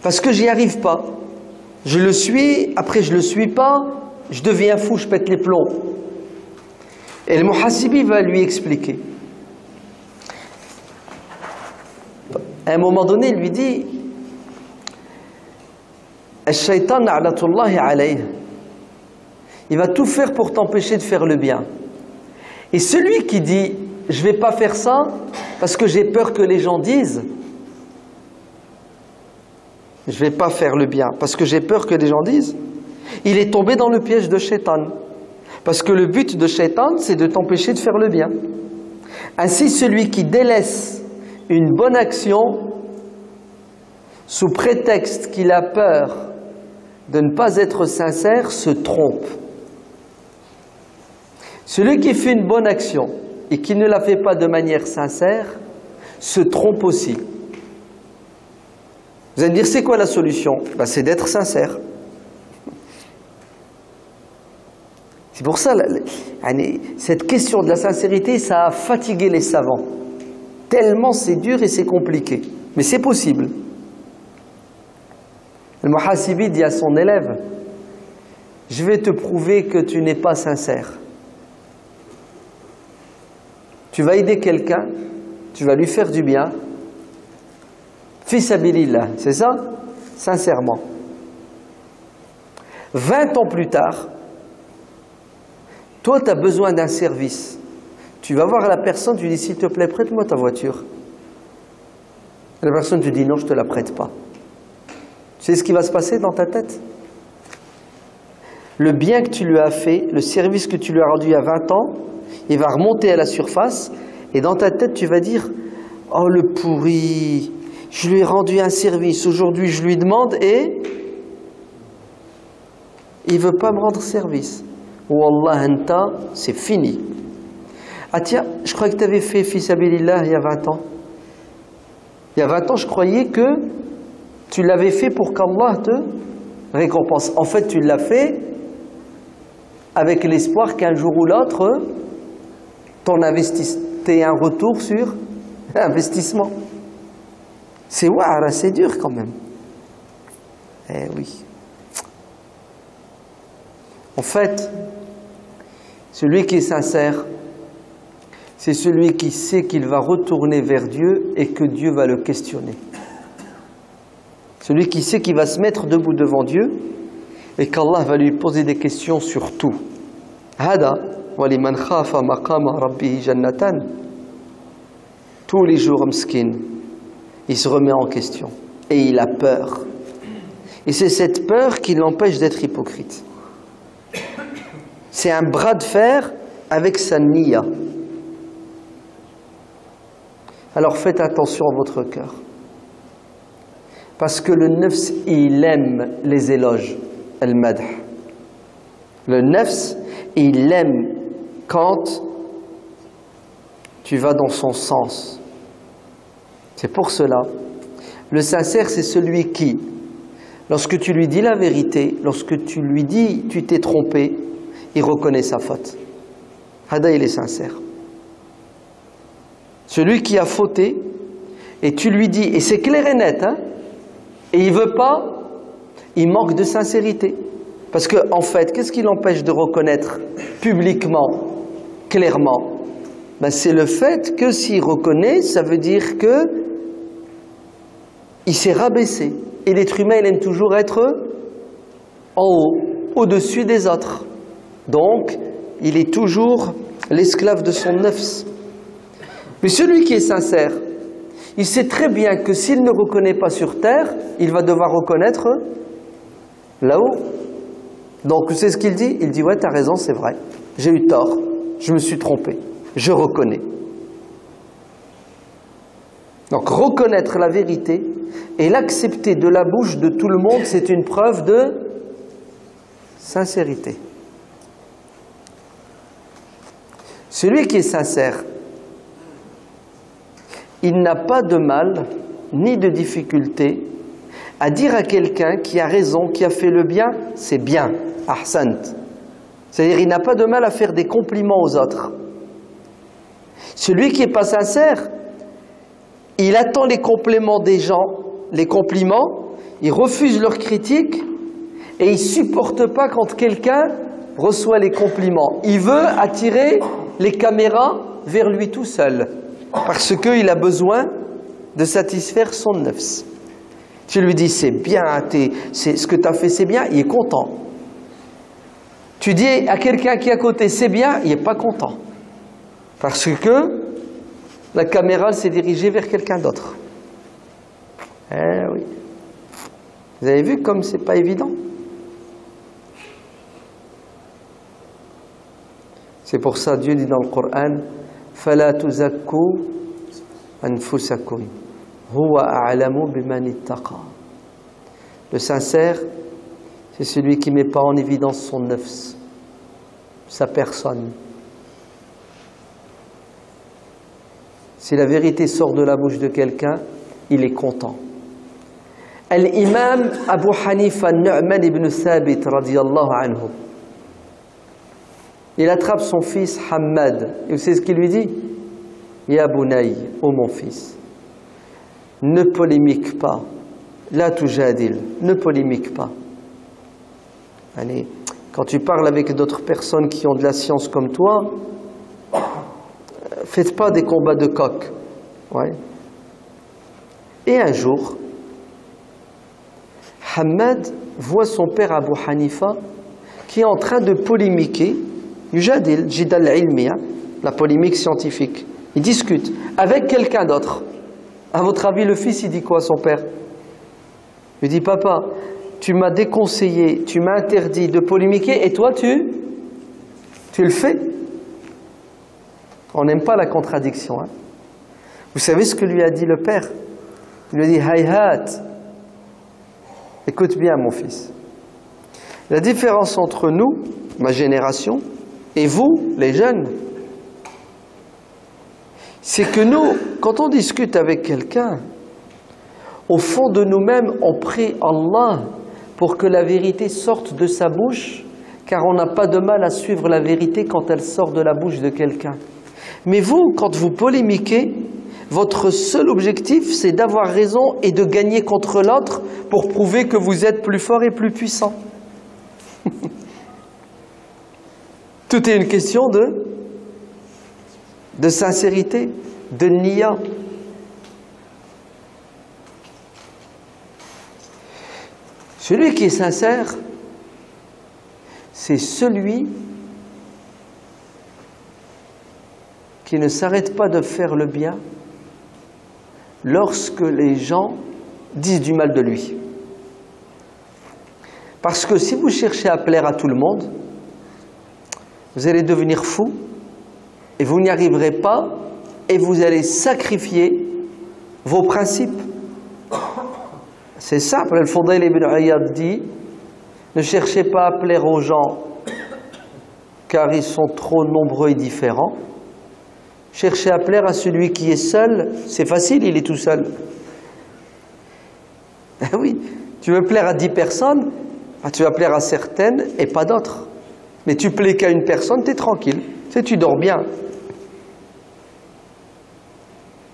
Parce que j'y arrive pas. Je le suis, après je le suis pas, je deviens fou, je pète les plombs. Et le Muhasibi va lui expliquer. À un moment donné, il lui dit, Al-Shaytan na'latullahi alayhi, il va tout faire pour t'empêcher de faire le bien. Et celui qui dit, je ne vais pas faire ça parce que j'ai peur que les gens disent, je ne vais pas faire le bien parce que j'ai peur que les gens disent, il est tombé dans le piège de Shaitan. Parce que le but de Shaitan, c'est de t'empêcher de faire le bien. Ainsi, celui qui délaisse une bonne action sous prétexte qu'il a peur de ne pas être sincère se trompe. Celui qui fait une bonne action et qui ne la fait pas de manière sincère se trompe aussi. Vous allez me dire, c'est quoi la solution? Ben, c'est d'être sincère. C'est pour ça, cette question de la sincérité, ça a fatigué les savants. Tellement c'est dur et c'est compliqué. Mais c'est possible. Le muhasibi dit à son élève, je vais te prouver que tu n'es pas sincère. Tu vas aider quelqu'un, tu vas lui faire du bien, fi sabilillah, c'est ça? Sincèrement. 20 ans plus tard, toi tu as besoin d'un service. Tu vas voir la personne, tu dis s'il te plaît, prête-moi ta voiture. La personne te dit non, je ne te la prête pas. Tu sais ce qui va se passer dans ta tête? Le bien que tu lui as fait, le service que tu lui as rendu il y a 20 ans, il va remonter à la surface et dans ta tête tu vas dire « Oh le pourri, je lui ai rendu un service, aujourd'hui je lui demande et il ne veut pas me rendre service. Wallah anta, c'est fini. Ah tiens, je croyais que tu avais fait fi sabilillah il y a 20 ans. Il y a 20 ans, je croyais que tu l'avais fait pour qu'Allah te récompense. En fait, tu l'as fait avec l'espoir qu'un jour ou l'autre, ton investissement, t'aies un retour sur investissement. C'est ouah, c'est dur quand même. Eh oui. En fait, celui qui est sincère, c'est celui qui sait qu'il va retourner vers Dieu et que Dieu va le questionner. Celui qui sait qu'il va se mettre debout devant Dieu et qu'Allah va lui poser des questions sur tout. Hada waliman khafa maqama rabbih jannatan. Tous les jours, Mskin, il se remet en question et il a peur. Et c'est cette peur qui l'empêche d'être hypocrite. C'est un bras de fer avec sa niya. Alors faites attention à votre cœur. Parce que le nafs, il aime les éloges, al-madh. Le nafs, il aime quand tu vas dans son sens. C'est pour cela, le sincère, c'est celui qui, lorsque tu lui dis la vérité, lorsque tu lui dis tu t'es trompé, il reconnaît sa faute. Hada, il est sincère. Celui qui a fauté, et tu lui dis, et c'est clair et net, hein, et il ne veut pas, il manque de sincérité. Parce que, en fait, qu'est-ce qui l'empêche de reconnaître publiquement, clairement? Ben, c'est le fait que s'il reconnaît, ça veut dire que il s'est rabaissé. Et l'être humain, il aime toujours être en haut, au-dessus des autres. Donc, il est toujours l'esclave de son nafs. Mais celui qui est sincère, il sait très bien que s'il ne reconnaît pas sur terre, il va devoir reconnaître là-haut. Donc, c'est ce qu'il dit. Il dit, ouais, t'as raison, c'est vrai. J'ai eu tort. Je me suis trompé. Je reconnais. Donc, reconnaître la vérité et l'accepter de la bouche de tout le monde, c'est une preuve de sincérité. Celui qui est sincère, il n'a pas de mal, ni de difficulté, à dire à quelqu'un qui a raison, qui a fait le bien, c'est bien, ahsant. C'est-à-dire, il n'a pas de mal à faire des compliments aux autres. Celui qui n'est pas sincère, il attend les compliments des gens, les compliments, il refuse leurs critiques et il ne supporte pas quand quelqu'un reçoit les compliments. Il veut attirer les caméras vers lui tout seul. Parce qu'il a besoin de satisfaire son nafs. Tu lui dis, c'est bien, ce que tu as fait, c'est bien, il est content. Tu dis à quelqu'un qui est à côté, c'est bien, il n'est pas content. Parce que la caméra s'est dirigée vers quelqu'un d'autre. Eh oui. Vous avez vu comme c'est pas évident? C'est pour ça Dieu dit dans le Coran, فَلَا تُزَكُّوا أَنفُسَكُمْ هُوَ أَعْلَمُ بِمَنِ اتَّقَى. Le sincère, c'est celui qui ne met pas en évidence son nafs, sa personne. Si la vérité sort de la bouche de quelqu'un, il est content. Al-Imam Abu Hanifa Nu'man ibn Thabit radiyallahu anhu, il attrape son fils Hammad, et vous savez ce qu'il lui dit? Ya Bunay, ô mon fils, ne polémique pas, la tujadil, ne polémique pas. Allez, quand tu parles avec d'autres personnes qui ont de la science comme toi, faites pas des combats de coq. Ouais. Et un jour, Hamad voit son père Abu Hanifa qui est en train de polémiquer, yujadil, jidal ilmi, la polémique scientifique. Il discute avec quelqu'un d'autre. À votre avis, le fils, il dit quoi à son père? Il dit, papa, tu m'as déconseillé, tu m'as interdit de polémiquer, et toi, tu le fais. On n'aime pas la contradiction. Hein. Vous savez ce que lui a dit le père? Il lui a dit, hayhat. Écoute bien, mon fils. La différence entre nous, ma génération, et vous, les jeunes, c'est que nous, quand on discute avec quelqu'un, au fond de nous-mêmes, on prie Allah pour que la vérité sorte de sa bouche, car on n'a pas de mal à suivre la vérité quand elle sort de la bouche de quelqu'un. Mais vous, quand vous polémiquez, votre seul objectif, c'est d'avoir raison et de gagner contre l'autre pour prouver que vous êtes plus fort et plus puissant. Tout est une question de sincérité, de niya. Celui qui est sincère, c'est celui qui ne s'arrête pas de faire le bien lorsque les gens disent du mal de lui. Parce que si vous cherchez à plaire à tout le monde, vous allez devenir fou et vous n'y arriverez pas et vous allez sacrifier vos principes. C'est simple, Al-Fudayl ibn Iyad dit, ne cherchez pas à plaire aux gens car ils sont trop nombreux et différents. Cherchez à plaire à celui qui est seul, c'est facile, il est tout seul. Oui, tu veux plaire à 10 personnes, tu vas plaire à certaines et pas d'autres. Mais tu plais qu'à une personne, tu es tranquille, tu dors bien.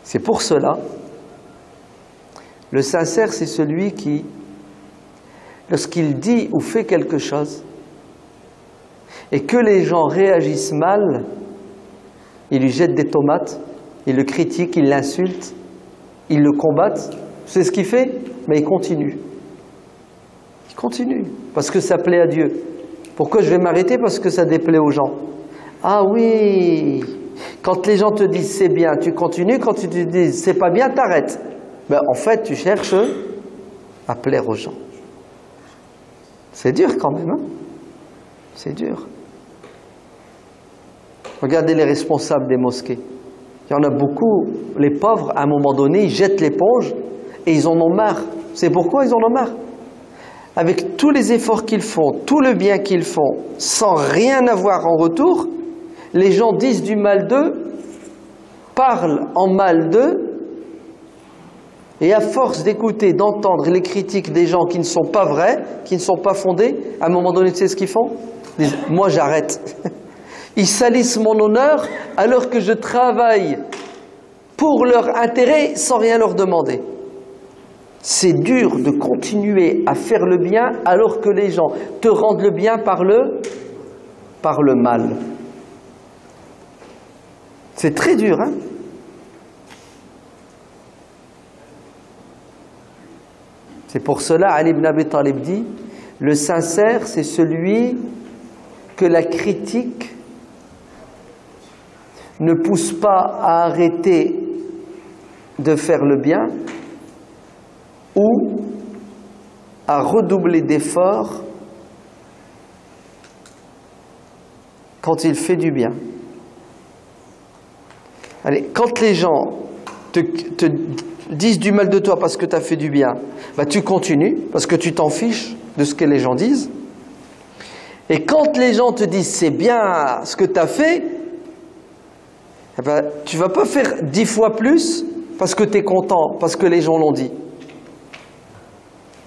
C'est pour cela, le sincère, c'est celui qui, lorsqu'il dit ou fait quelque chose, et que les gens réagissent mal, il lui jette des tomates, il le critique, il l'insulte, il le combattent. C'est ce qu'il fait, mais il continue. Il continue, parce que ça plaît à Dieu. Pourquoi je vais m'arrêter? Parce que ça déplaît aux gens. Ah oui, quand les gens te disent c'est bien, tu continues, quand tu te dis c'est pas bien, t'arrêtes. Ben, en fait, tu cherches à plaire aux gens. C'est dur quand même, hein? C'est dur. Regardez les responsables des mosquées. Il y en a beaucoup, les pauvres, à un moment donné, ils jettent l'éponge et ils en ont marre. C'est pourquoi ils en ont marre? Avec tous les efforts qu'ils font, tout le bien qu'ils font, sans rien avoir en retour, les gens disent du mal d'eux, parlent en mal d'eux, et à force d'écouter, d'entendre les critiques des gens qui ne sont pas vrais, qui ne sont pas fondés, à un moment donné, tu sais ce qu'ils font? Ils disent, moi j'arrête. Ils salissent mon honneur alors que je travaille pour leur intérêt sans rien leur demander. C'est dur de continuer à faire le bien alors que les gens te rendent le bien par le mal. C'est très dur, hein? C'est pour cela, Ali ibn Abi Talib dit, le sincère, c'est celui que la critique ne pousse pas à arrêter de faire le bien ou à redoubler d'efforts quand il fait du bien. Allez, quand les gens te disent du mal de toi parce que tu as fait du bien, bah tu continues parce que tu t'en fiches de ce que les gens disent. Et quand les gens te disent c'est bien ce que tu as fait, eh ben, tu ne vas pas faire 10 fois plus parce que tu es content, parce que les gens l'ont dit.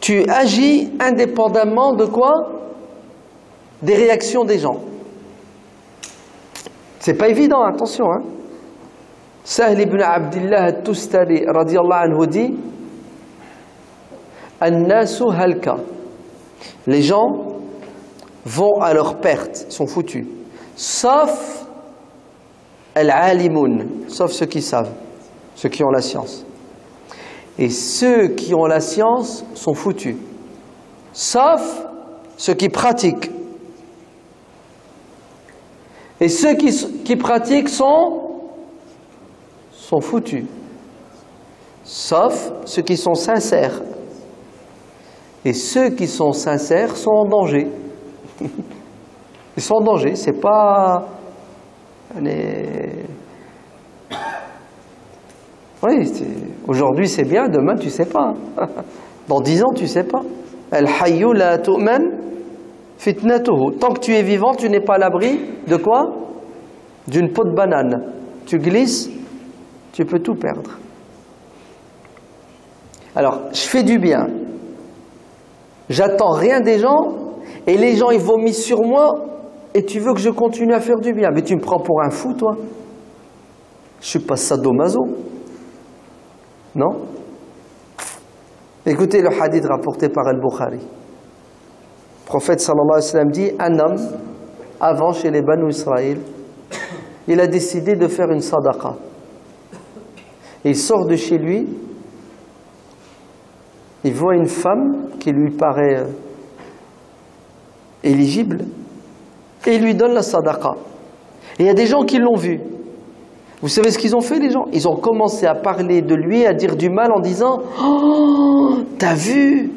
Tu agis indépendamment de quoi? Des réactions des gens. C'est pas évident, attention. Hein. Sahl ibn Abdillah al-Tustari radiyallahu anhu dit An-nasu halka. Les gens vont à leur perte, sont foutus. Sauf al-alimun, sauf ceux qui savent, ceux qui ont la science. Et ceux qui ont la science sont foutus. Sauf ceux qui pratiquent. Et ceux qui pratiquent sont foutus. Sauf ceux qui sont sincères. Et ceux qui sont sincères sont en danger. Ils sont en danger, c'est pas... Oui, aujourd'hui c'est bien, demain tu sais pas. Dans 10 ans tu sais pas. Al-hayyu la tu'man fitnatuhu. Tant que tu es vivant, tu n'es pas à l'abri de quoi? D'une peau de banane. Tu glisses, tu peux tout perdre. Alors, je fais du bien. J'attends rien des gens et les gens ils vomissent sur moi et tu veux que je continue à faire du bien. Mais tu me prends pour un fou, toi? Je suis pas sadomaso. Non? Écoutez le hadith rapporté par Al-Bukhari. Le prophète sallallahu alayhi wa sallam dit, un homme, avant chez les Banu Israël, il a décidé de faire une sadaqa. Il sort de chez lui, il voit une femme qui lui paraît éligible, et il lui donne la sadaqa. Et il y a des gens qui l'ont vu. Vous savez ce qu'ils ont fait, les gens? Ils ont commencé à parler de lui, à dire du mal en disant « Oh, t'as vu?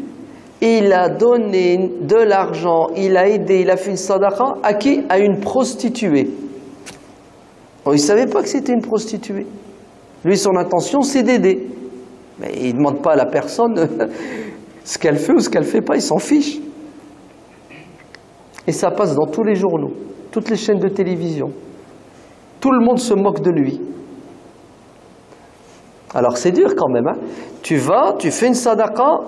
Il a donné de l'argent, il a aidé, il a fait une sadaqa. À qui? À une prostituée. » Bon, il ne savait pas que c'était une prostituée. Lui, son intention, c'est d'aider. Mais il ne demande pas à la personne ce qu'elle fait ou ce qu'elle ne fait pas, il s'en fiche. Et ça passe dans tous les journaux, toutes les chaînes de télévision. Tout le monde se moque de lui. Alors c'est dur quand même, hein. Tu vas, tu fais une sadaqa,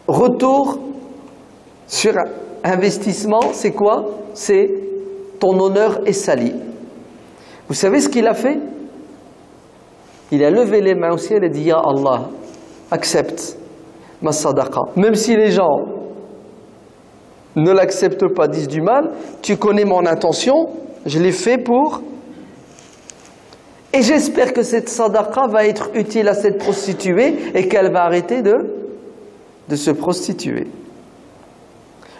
retour sur investissement, c'est quoi? C'est ton honneur est sali. Vous savez ce qu'il a fait? Il a levé les mains au ciel et dit « Ya Allah, accepte ma sadaqa. » Même si les gens ne l'acceptent pas, disent du mal, tu connais mon intention, je l'ai fait pour... Et j'espère que cette sadaqa va être utile à cette prostituée et qu'elle va arrêter de se prostituer.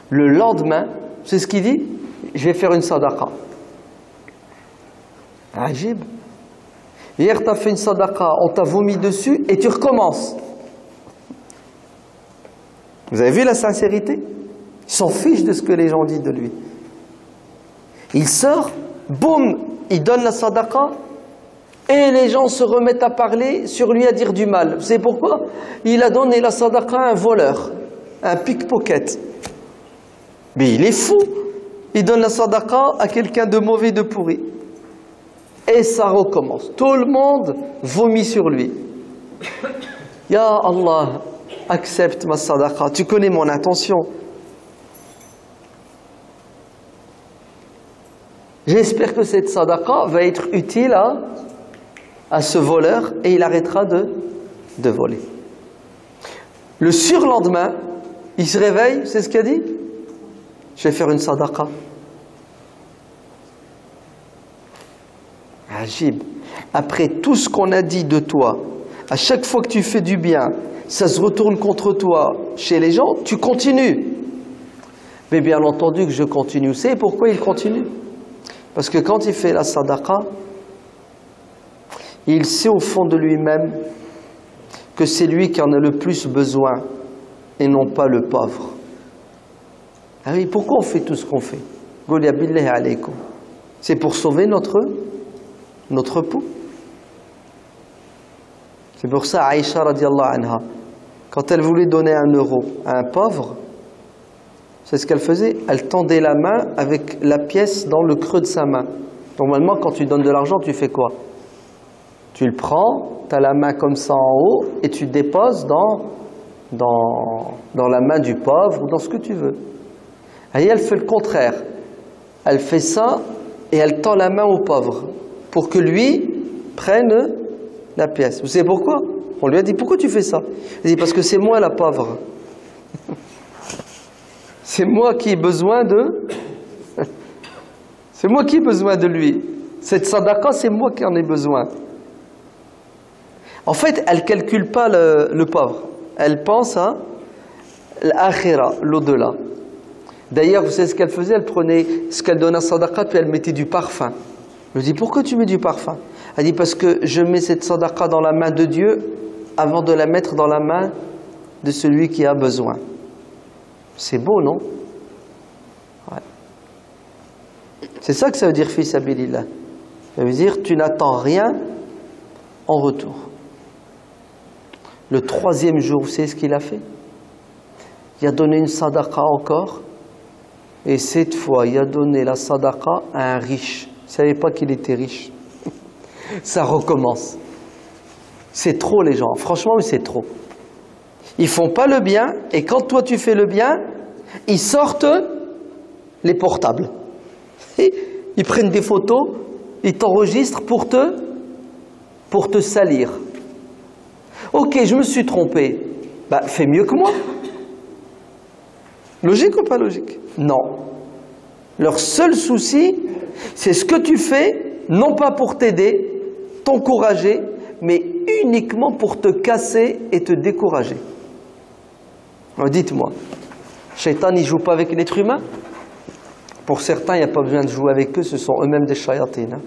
Le lendemain, c'est ce qu'il dit, je vais faire une sadaqa. Ajib. Hier, tu as fait une sadaqa, on t'a vomi dessus et tu recommences. Vous avez vu la sincérité? Il s'en fiche de ce que les gens disent de lui. Il sort, boum, il donne la sadaqa et les gens se remettent à parler sur lui, à dire du mal. Vous savez pourquoi? Il a donné la sadaqa à un voleur, un pickpocket. Mais il est fou. Il donne la sadaqa à quelqu'un de mauvais, de pourri. Et ça recommence. Tout le monde vomit sur lui. Ya Allah, accepte ma sadaqa. Tu connais mon intention. J'espère que cette sadaqa va être utile à ce voleur et il arrêtera de voler. Le surlendemain, il se réveille, c'est ce qu'il a dit? Je vais faire une sadaqa. Ajib. Après tout ce qu'on a dit de toi, à chaque fois que tu fais du bien, ça se retourne contre toi chez les gens, tu continues. Mais bien entendu que je continue. Vous savez pourquoi il continue? Parce que quand il fait la sadaqa, il sait au fond de lui-même que c'est lui qui en a le plus besoin et non pas le pauvre. Ah oui, pourquoi on fait tout ce qu'on fait? C'est pour sauver notre peau. C'est pour ça, Aïcha radiallahu anha, quand elle voulait donner 1 euro à un pauvre, c'est ce qu'elle faisait, elle tendait la main avec la pièce dans le creux de sa main. Normalement, quand tu donnes de l'argent, tu fais quoi? Tu le prends, tu as la main comme ça en haut, et tu déposes dans la main du pauvre, ou dans ce que tu veux. Et elle fait le contraire. Elle fait ça, et elle tend la main au pauvre, pour que lui prenne la pièce. Vous savez pourquoi? On lui a dit, pourquoi tu fais ça? Il dit, parce que c'est moi la pauvre. C'est moi qui ai besoin de... C'est moi qui ai besoin de lui. Cette sadaqa, c'est moi qui en ai besoin. En fait, elle ne calcule pas le pauvre. Elle pense à l'akhira, l'au-delà. D'ailleurs, vous savez ce qu'elle faisait? Elle prenait ce qu'elle donnait à sadaqa, puis elle mettait du parfum. Je lui dis, pourquoi tu mets du parfum? Elle dit, parce que je mets cette sadaqa dans la main de Dieu avant de la mettre dans la main de celui qui a besoin. C'est beau, non? Ouais. C'est ça que ça veut dire fi sabilillah. Ça veut dire tu n'attends rien en retour. Le 3e jour, vous savez ce qu'il a fait? Il a donné une sadaqa encore, et cette fois il a donné la sadaqa à un riche. Il ne savait pas qu'il était riche. Ça recommence. C'est trop les gens, franchement c'est trop. Ils font pas le bien, et quand toi tu fais le bien, ils sortent les portables. Et ils prennent des photos, ils t'enregistrent pour te salir. Ok, je me suis trompé. Bah, fais mieux que moi. Logique ou pas logique? Non. Leur seul souci, c'est ce que tu fais, non pas pour t'aider, t'encourager, mais uniquement pour te casser et te décourager. Alors dites-moi, Shaitan, il ne joue pas avec l'être humain? Pour certains, il n'y a pas besoin de jouer avec eux, ce sont eux-mêmes des shayatines. Hein.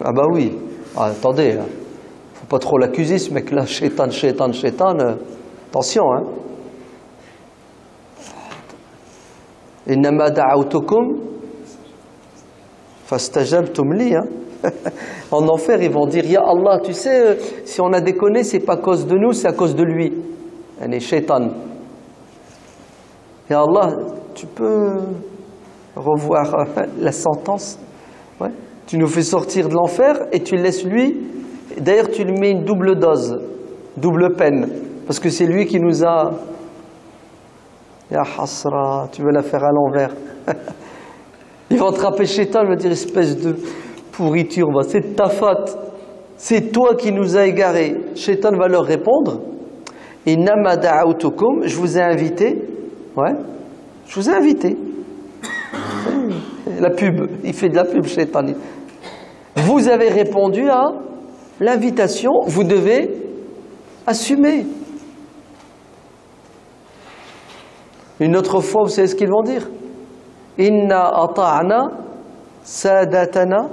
Ah bah oui, ah, attendez, hein. Faut pas trop l'accuser ce mec-là, Shaitan, attention, hein. Innama da'awtukum fastajabtum li, hein. En enfer, ils vont dire, Ya Allah, tu sais, si on a déconné, c'est pas à cause de nous, c'est à cause de lui. Elle est Shaitan. Ya Allah, tu peux revoir la sentence? Ouais. Tu nous fais sortir de l'enfer et tu laisses lui. D'ailleurs, tu lui mets une double dose, double peine, parce que c'est lui qui nous a... Ya hasra, tu veux la faire à l'envers. Il va attraper Shaitan, il va dire, espèce de pourriture, c'est de ta faute, c'est toi qui nous as égarés. Shaitan va leur répondre, Innama da'awtukum, je vous ai invité, ouais, je vous ai invité. La pub, il fait de la pub, Shaitan. Vous avez répondu à l'invitation, vous devez assumer. Une autre fois, vous savez ce qu'ils vont dire? Inna ata'na sadatana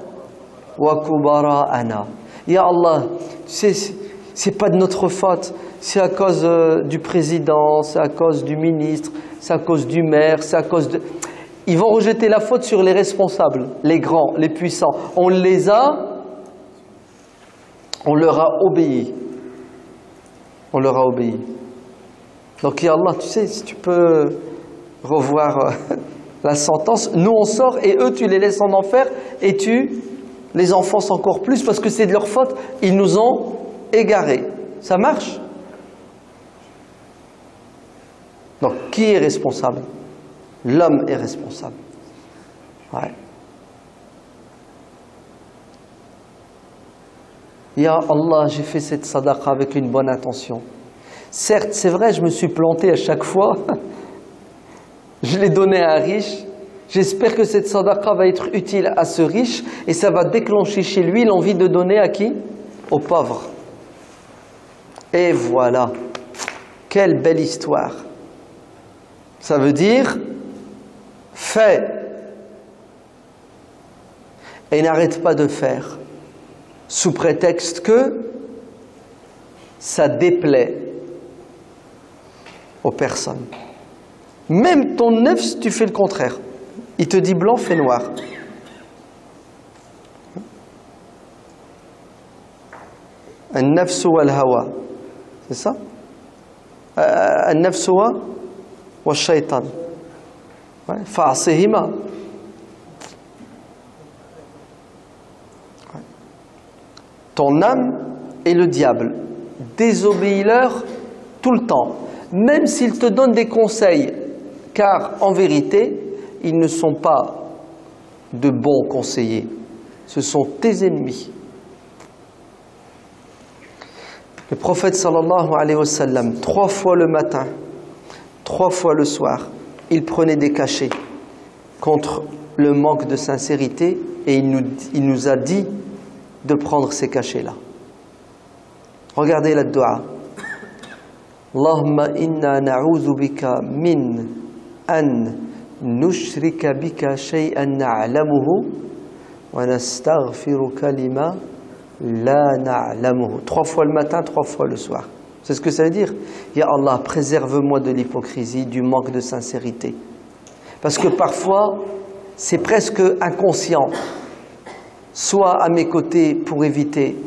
wa kubara'ana. Ya Allah, c'est pas de notre faute, c'est à cause du président, c'est à cause du ministre, c'est à cause du maire, c'est à cause de... Ils vont rejeter la faute sur les responsables, les grands, les puissants. On leur a obéi. On leur a obéi. Donc, ya Allah, tu sais, si tu peux revoir la sentence, nous on sort et eux tu les laisses en enfer et tu les enfonces encore plus parce que c'est de leur faute, ils nous ont égarés. Ça marche? Donc, qui est responsable? L'homme est responsable. Ouais. Ya Allah, j'ai fait cette sadaqa avec une bonne intention. Certes, c'est vrai, je me suis planté à chaque fois. Je l'ai donné à un riche. J'espère que cette sadaqa va être utile à ce riche et ça va déclencher chez lui l'envie de donner à qui? Aux pauvres. Et voilà. Quelle belle histoire. Ça veut dire fais et n'arrête pas de faire sous prétexte que ça déplaît aux personnes. Même ton nefs, tu fais le contraire. Il te dit blanc, fais noir. An-nafsu wal-hawa. C'est ça? An-nafsu wal-shaytan. Fa'asihima. Ton âme et le diable. Désobéis-leur tout le temps. Même s'ils te donnent des conseils. Car en vérité, ils ne sont pas de bons conseillers. Ce sont tes ennemis. Le prophète sallallahu alayhi wa sallam, 3 fois le matin, 3 fois le soir, il prenait des cachets contre le manque de sincérité et il nous a dit de prendre ces cachets-là. Regardez la dua. Allahumma inna na'udhu bika min an nushrika bika shay'an na'lamuhu wa nastaghfiruka lima la na'lamuhu. 3 fois le matin, 3 fois le soir. C'est ce que ça veut dire. Ya Allah, préserve-moi de l'hypocrisie, du manque de sincérité. Parce que parfois, c'est presque inconscient. Sois à mes côtés pour éviter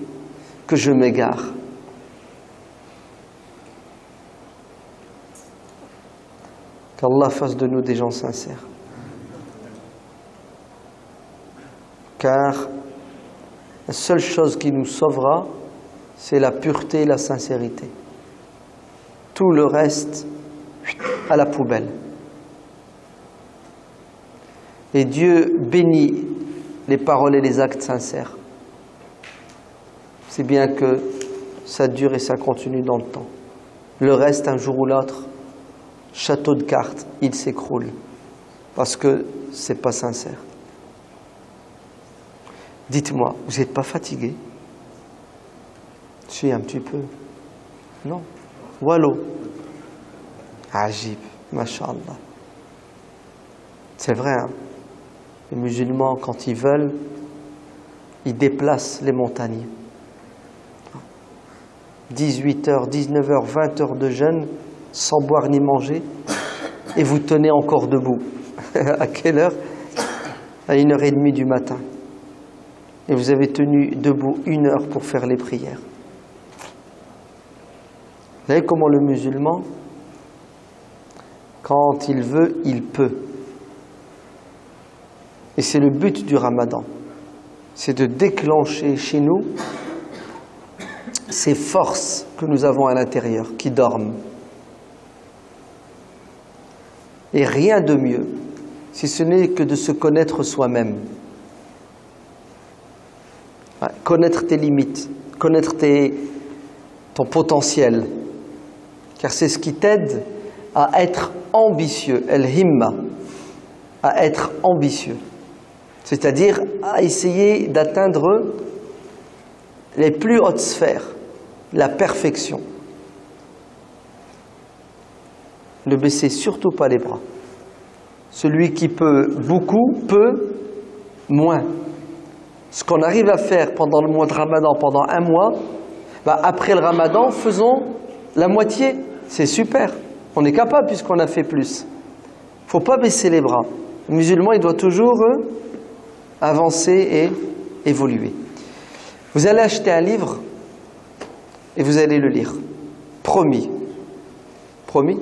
que je m'égare. Qu'Allah fasse de nous des gens sincères. Car la seule chose qui nous sauvera, c'est la pureté et la sincérité. Tout le reste, à la poubelle. Et Dieu bénit les paroles et les actes sincères. C'est bien que ça dure et ça continue dans le temps. Le reste, un jour ou l'autre, château de cartes, il s'écroule. Parce que c'est pas sincère. Dites-moi, vous n'êtes pas fatigué? Si, un petit peu. Non. Wallo. Ajib. Masha'Allah. C'est vrai, hein? Les musulmans, quand ils veulent, ils déplacent les montagnes. 18 heures, 19 heures, 20 heures de jeûne, sans boire ni manger, et vous tenez encore debout. À quelle heure? À 1h30 du matin. Et vous avez tenu debout 1 heure pour faire les prières. Vous savez comment le musulman, quand il veut, il peut. Et c'est le but du Ramadan. C'est de déclencher chez nous ces forces que nous avons à l'intérieur, qui dorment. Et rien de mieux, si ce n'est que de se connaître soi-même. Connaître tes limites, connaître ton potentiel. Car c'est ce qui t'aide à être ambitieux, el-himma, à être ambitieux. C'est-à-dire à essayer d'atteindre les plus hautes sphères, la perfection. Ne baissez surtout pas les bras. Celui qui peut beaucoup, peut moins. Ce qu'on arrive à faire pendant le mois de Ramadan, pendant 1 mois, après le Ramadan, faisons la moitié. C'est super. On est capable puisqu'on a fait plus. Il ne faut pas baisser les bras. Le musulman, il doit toujours avancer et évoluer. Vous allez acheter un livre et vous allez le lire. Promis. Promis.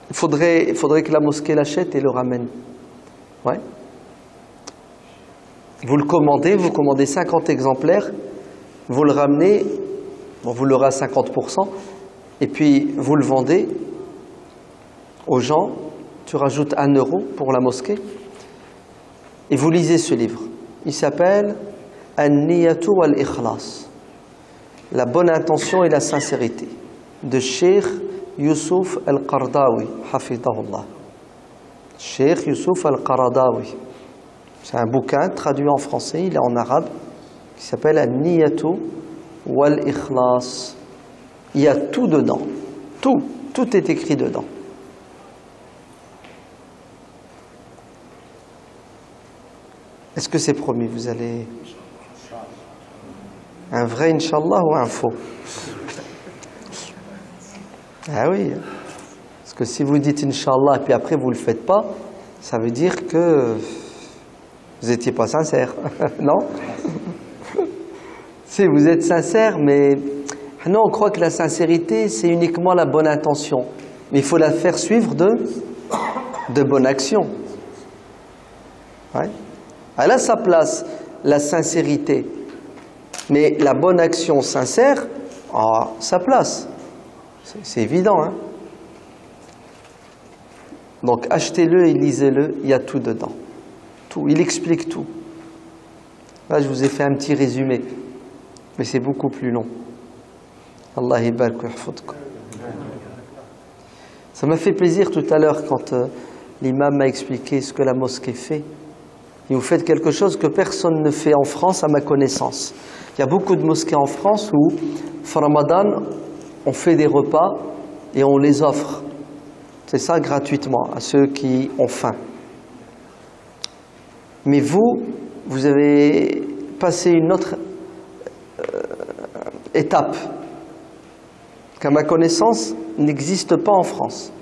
Il faudrait que la mosquée l'achète et le ramène. Ouais. Vous le commandez, vous commandez 50 exemplaires, vous le ramenez, bon, vous l'aurez à 50%, et puis vous le vendez aux gens, tu rajoutes 1 euro pour la mosquée, et vous lisez ce livre. Il s'appelle An-Niyatu wal-Ikhlas, la bonne intention et la sincérité, de Cheikh Youssouf Al-Qaradawi, hafidahullah. Cheikh Youssouf Al-Qaradawi. C'est un bouquin traduit en français, il est en arabe, qui s'appelle An-Niyatu wal-Ikhlas. Il y a tout dedans. Tout est écrit dedans. Est-ce que c'est promis? Vous allez... Un vrai Inch'Allah ou un faux? Ah oui. Parce que si vous dites Inch'Allah et puis après vous ne le faites pas, ça veut dire que vous n'étiez pas sincère. Non? Si vous êtes sincère, mais nous on croit que la sincérité c'est uniquement la bonne intention. Mais il faut la faire suivre de bonnes actions. Ouais. Elle a sa place, la sincérité. Mais la bonne action sincère a sa place. C'est évident, hein? Donc achetez-le et lisez-le, il y a tout dedans. Tout, il explique tout. Là, je vous ai fait un petit résumé. Mais c'est beaucoup plus long. Allah yabarak wa yahfadkoum. Ça m'a fait plaisir tout à l'heure quand l'imam m'a expliqué ce que la mosquée fait. Et vous faites quelque chose que personne ne fait en France à ma connaissance. Il y a beaucoup de mosquées en France où, fin Ramadan, on fait des repas et on les offre. C'est ça, gratuitement, à ceux qui ont faim. Mais vous avez passé une autre étape qu'à ma connaissance n'existe pas en France.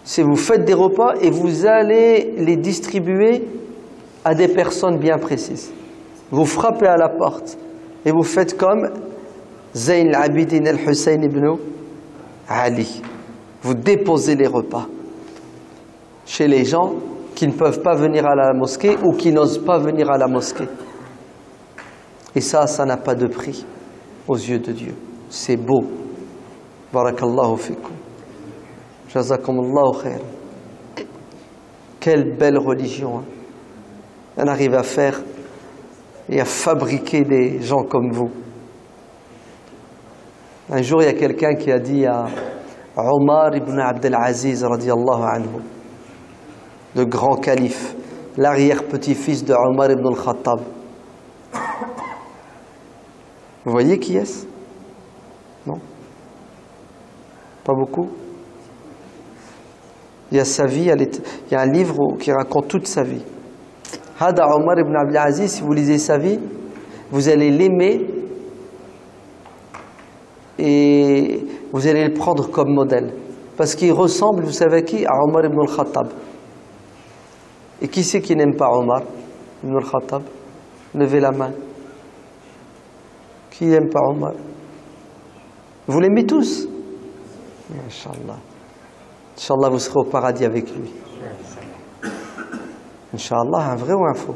C'est vous faites des repas et vous allez les distribuer à des personnes bien précises. Vous frappez à la porte et vous faites comme Zayn al-Abidin al-Hussein ibn Ali. Vous déposez les repas chez les gens qui ne peuvent pas venir à la mosquée ou qui n'osent pas venir à la mosquée. Et ça n'a pas de prix aux yeux de Dieu. C'est beau. Barakallahu fikum. Jazakumullahu khair. Quelle belle religion. On arrive à faire et à fabriquer des gens comme vous. Un jour, il y a quelqu'un qui a dit à Omar ibn Abdel Aziz radiyallahu anhu, le grand calife, l'arrière-petit-fils de Omar ibn al-Khattab. Vous voyez qui est-ce? Non? Pas beaucoup? Il y a sa vie, il y a un livre qui raconte toute sa vie. Hada Omar ibn Abdel Aziz, si vous lisez sa vie, vous allez l'aimer et vous allez le prendre comme modèle. Parce qu'il ressemble, vous savez qui? À Omar ibn al-Khattab. Et qui c'est qui n'aime pas Omar ibn al-Khattab? Levez la main. Qui n'aime pas Omar? Vous l'aimez tous? Inch'Allah. Inch'Allah, vous serez au paradis avec lui. Inch'Allah, un vrai ou un faux?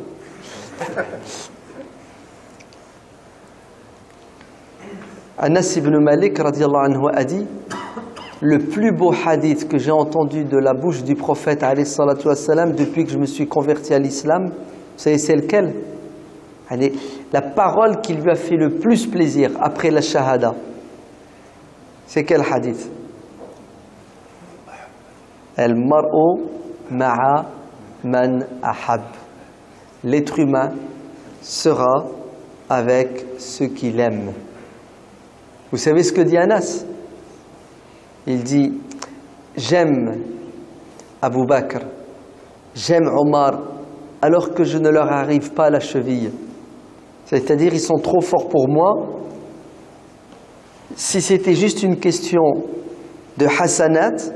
Anas ibn Malik radiyallahu anhu a dit: le plus beau hadith que j'ai entendu de la bouche du prophète alayhi salatu wassalam depuis que je me suis converti à l'islam, vous savez c'est lequel? La parole qui lui a fait le plus plaisir après la shahada, c'est quel hadith? El mar'u ma'a man ahab. L'être humain sera avec ceux qu'il aime. Vous savez ce que dit Anas? Il dit: j'aime Abu Bakr, j'aime Omar, alors que je ne leur arrive pas à la cheville. C'est-à-dire, ils sont trop forts pour moi. Si c'était juste une question de hasanat,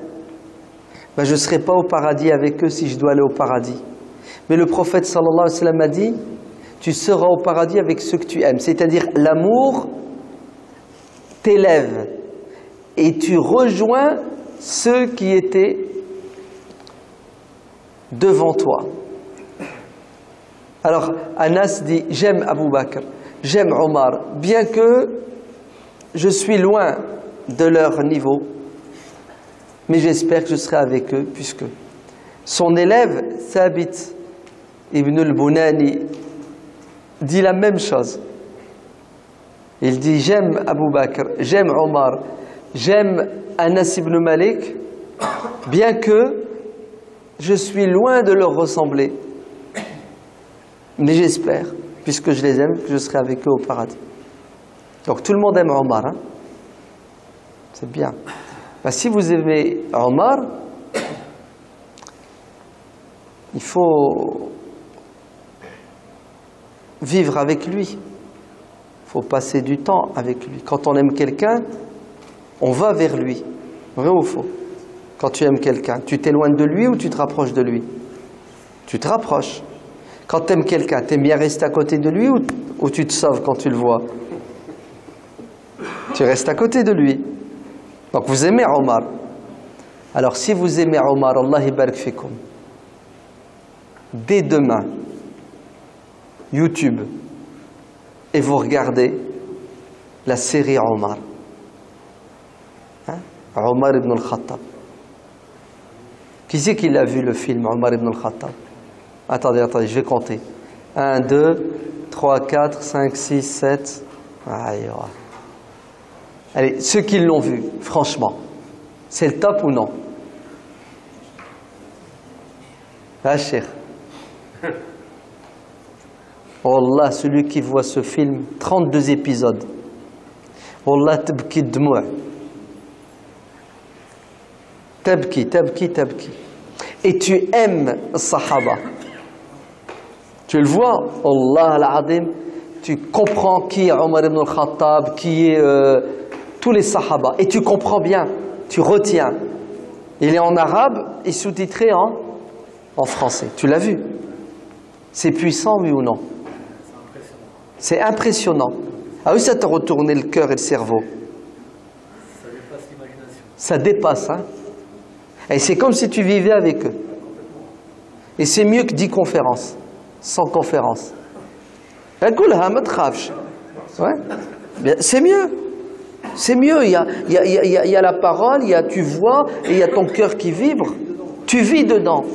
je ne serais pas au paradis avec eux si je dois aller au paradis. Mais le prophète sallallahu alayhi wa sallam a dit: tu seras au paradis avec ceux que tu aimes. C'est-à-dire, l'amour t'élève et tu rejoins ceux qui étaient devant toi. Alors Anas dit: j'aime Abu Bakr, j'aime Omar, bien que je suis loin de leur niveau, mais j'espère que je serai avec eux, puisque son élève Thabit ibn al-Bunani dit la même chose. Il dit: j'aime Abu Bakr, j'aime Omar, j'aime Anas ibn Malik, bien que je suis loin de leur ressembler. Mais j'espère, puisque je les aime, que je serai avec eux au paradis. Donc tout le monde aime Omar. Hein? C'est bien. Si vous aimez Omar, il faut vivre avec lui. Il faut passer du temps avec lui. Quand on aime quelqu'un, on va vers lui. Vrai ou faux? Quand tu aimes quelqu'un, tu t'éloignes de lui ou tu te rapproches de lui? Tu te rapproches. Quand tu aimes quelqu'un, tu aimes bien rester à côté de lui ou tu te sauves quand tu le vois? Tu restes à côté de lui. Donc vous aimez Omar. Alors si vous aimez Omar, Allah yabarak fikum, dès demain, YouTube, et vous regardez la série Omar. Hein? Omar ibn al-Khattab. Qui c'est qui l'a vu le film Omar ibn al-Khattab? Attendez, je vais compter. 1, 2, 3, 4, 5, 6, 7, Aïe. Allez, ceux qui l'ont vu, franchement, c'est le top ou non? Ah, cher. Wallah, celui qui voit ce film, 32 épisodes. Wallah, tabki dmou'. Tabki. Et tu aimes les Sahaba. Tu le vois, Allah al-Adim, tu comprends qui est Omar ibn al-Khattab, qui est tous les Sahaba. Et tu comprends bien, tu retiens. Il est en arabe et sous-titré en français. Tu l'as vu? C'est puissant, oui ou non? C'est impressionnant. Ah oui, ça t'a retourné le cœur et le cerveau. Ça dépasse l'imagination. Ça dépasse, hein? Et c'est comme si tu vivais avec eux. Et c'est mieux que 10 conférences. 100 conférences. Ouais. C'est mieux. C'est mieux. Il y a la parole, tu vois, et il y a ton cœur qui vibre. Tu vis dedans.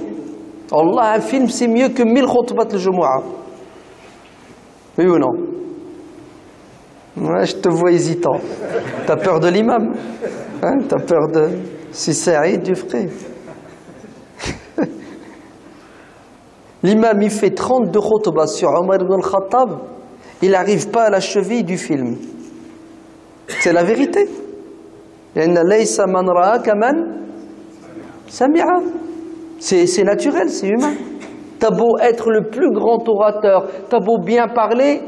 Allah, un film, c'est mieux que 1000 khutbat al-Jumu'ah. Oui ou non? Ouais, je te vois hésitant. T'as peur de l'imam, hein? T'as peur de... Si c'est Aïd, du frère. L'imam, il fait 32 khutbas sur Omar ibn al-Khattab. Il n'arrive pas à la cheville du film. C'est la vérité. C'est naturel, c'est humain. T'as beau être le plus grand orateur, t'as beau bien parler,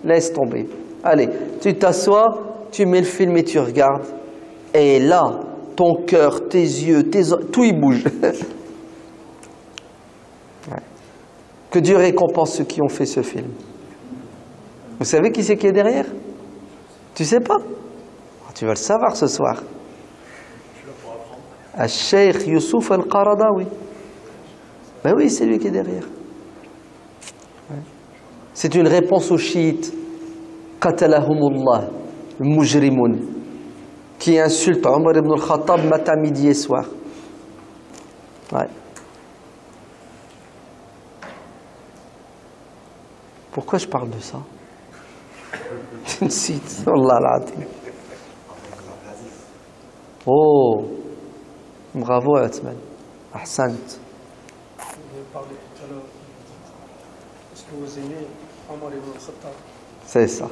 laisse tomber. Allez, tu t'assois, tu mets le film et tu regardes. Et là, ton cœur, tes yeux, tout y bouge. Ouais. Que Dieu récompense ceux qui ont fait ce film. Vous savez qui c'est qui est derrière? Tu sais pas? Tu vas le savoir ce soir. Al-Sheikh Youssouf Al-Qaradawi. Ben oui, c'est lui qui est derrière. Ouais. C'est une réponse aux chiites. Qatalahumullah, le mujrimoun, qui insulte Omar ibn al-Khattab matin, midi et soir. Ouais. Pourquoi je parle de ça? Tu me cites, Allah al-Adim. Oh, bravo Athman. Ahsant. Vous avez parlé tout à l'heure. Est-ce que vous aimez Omar ibn al-Khattab? C'est ça.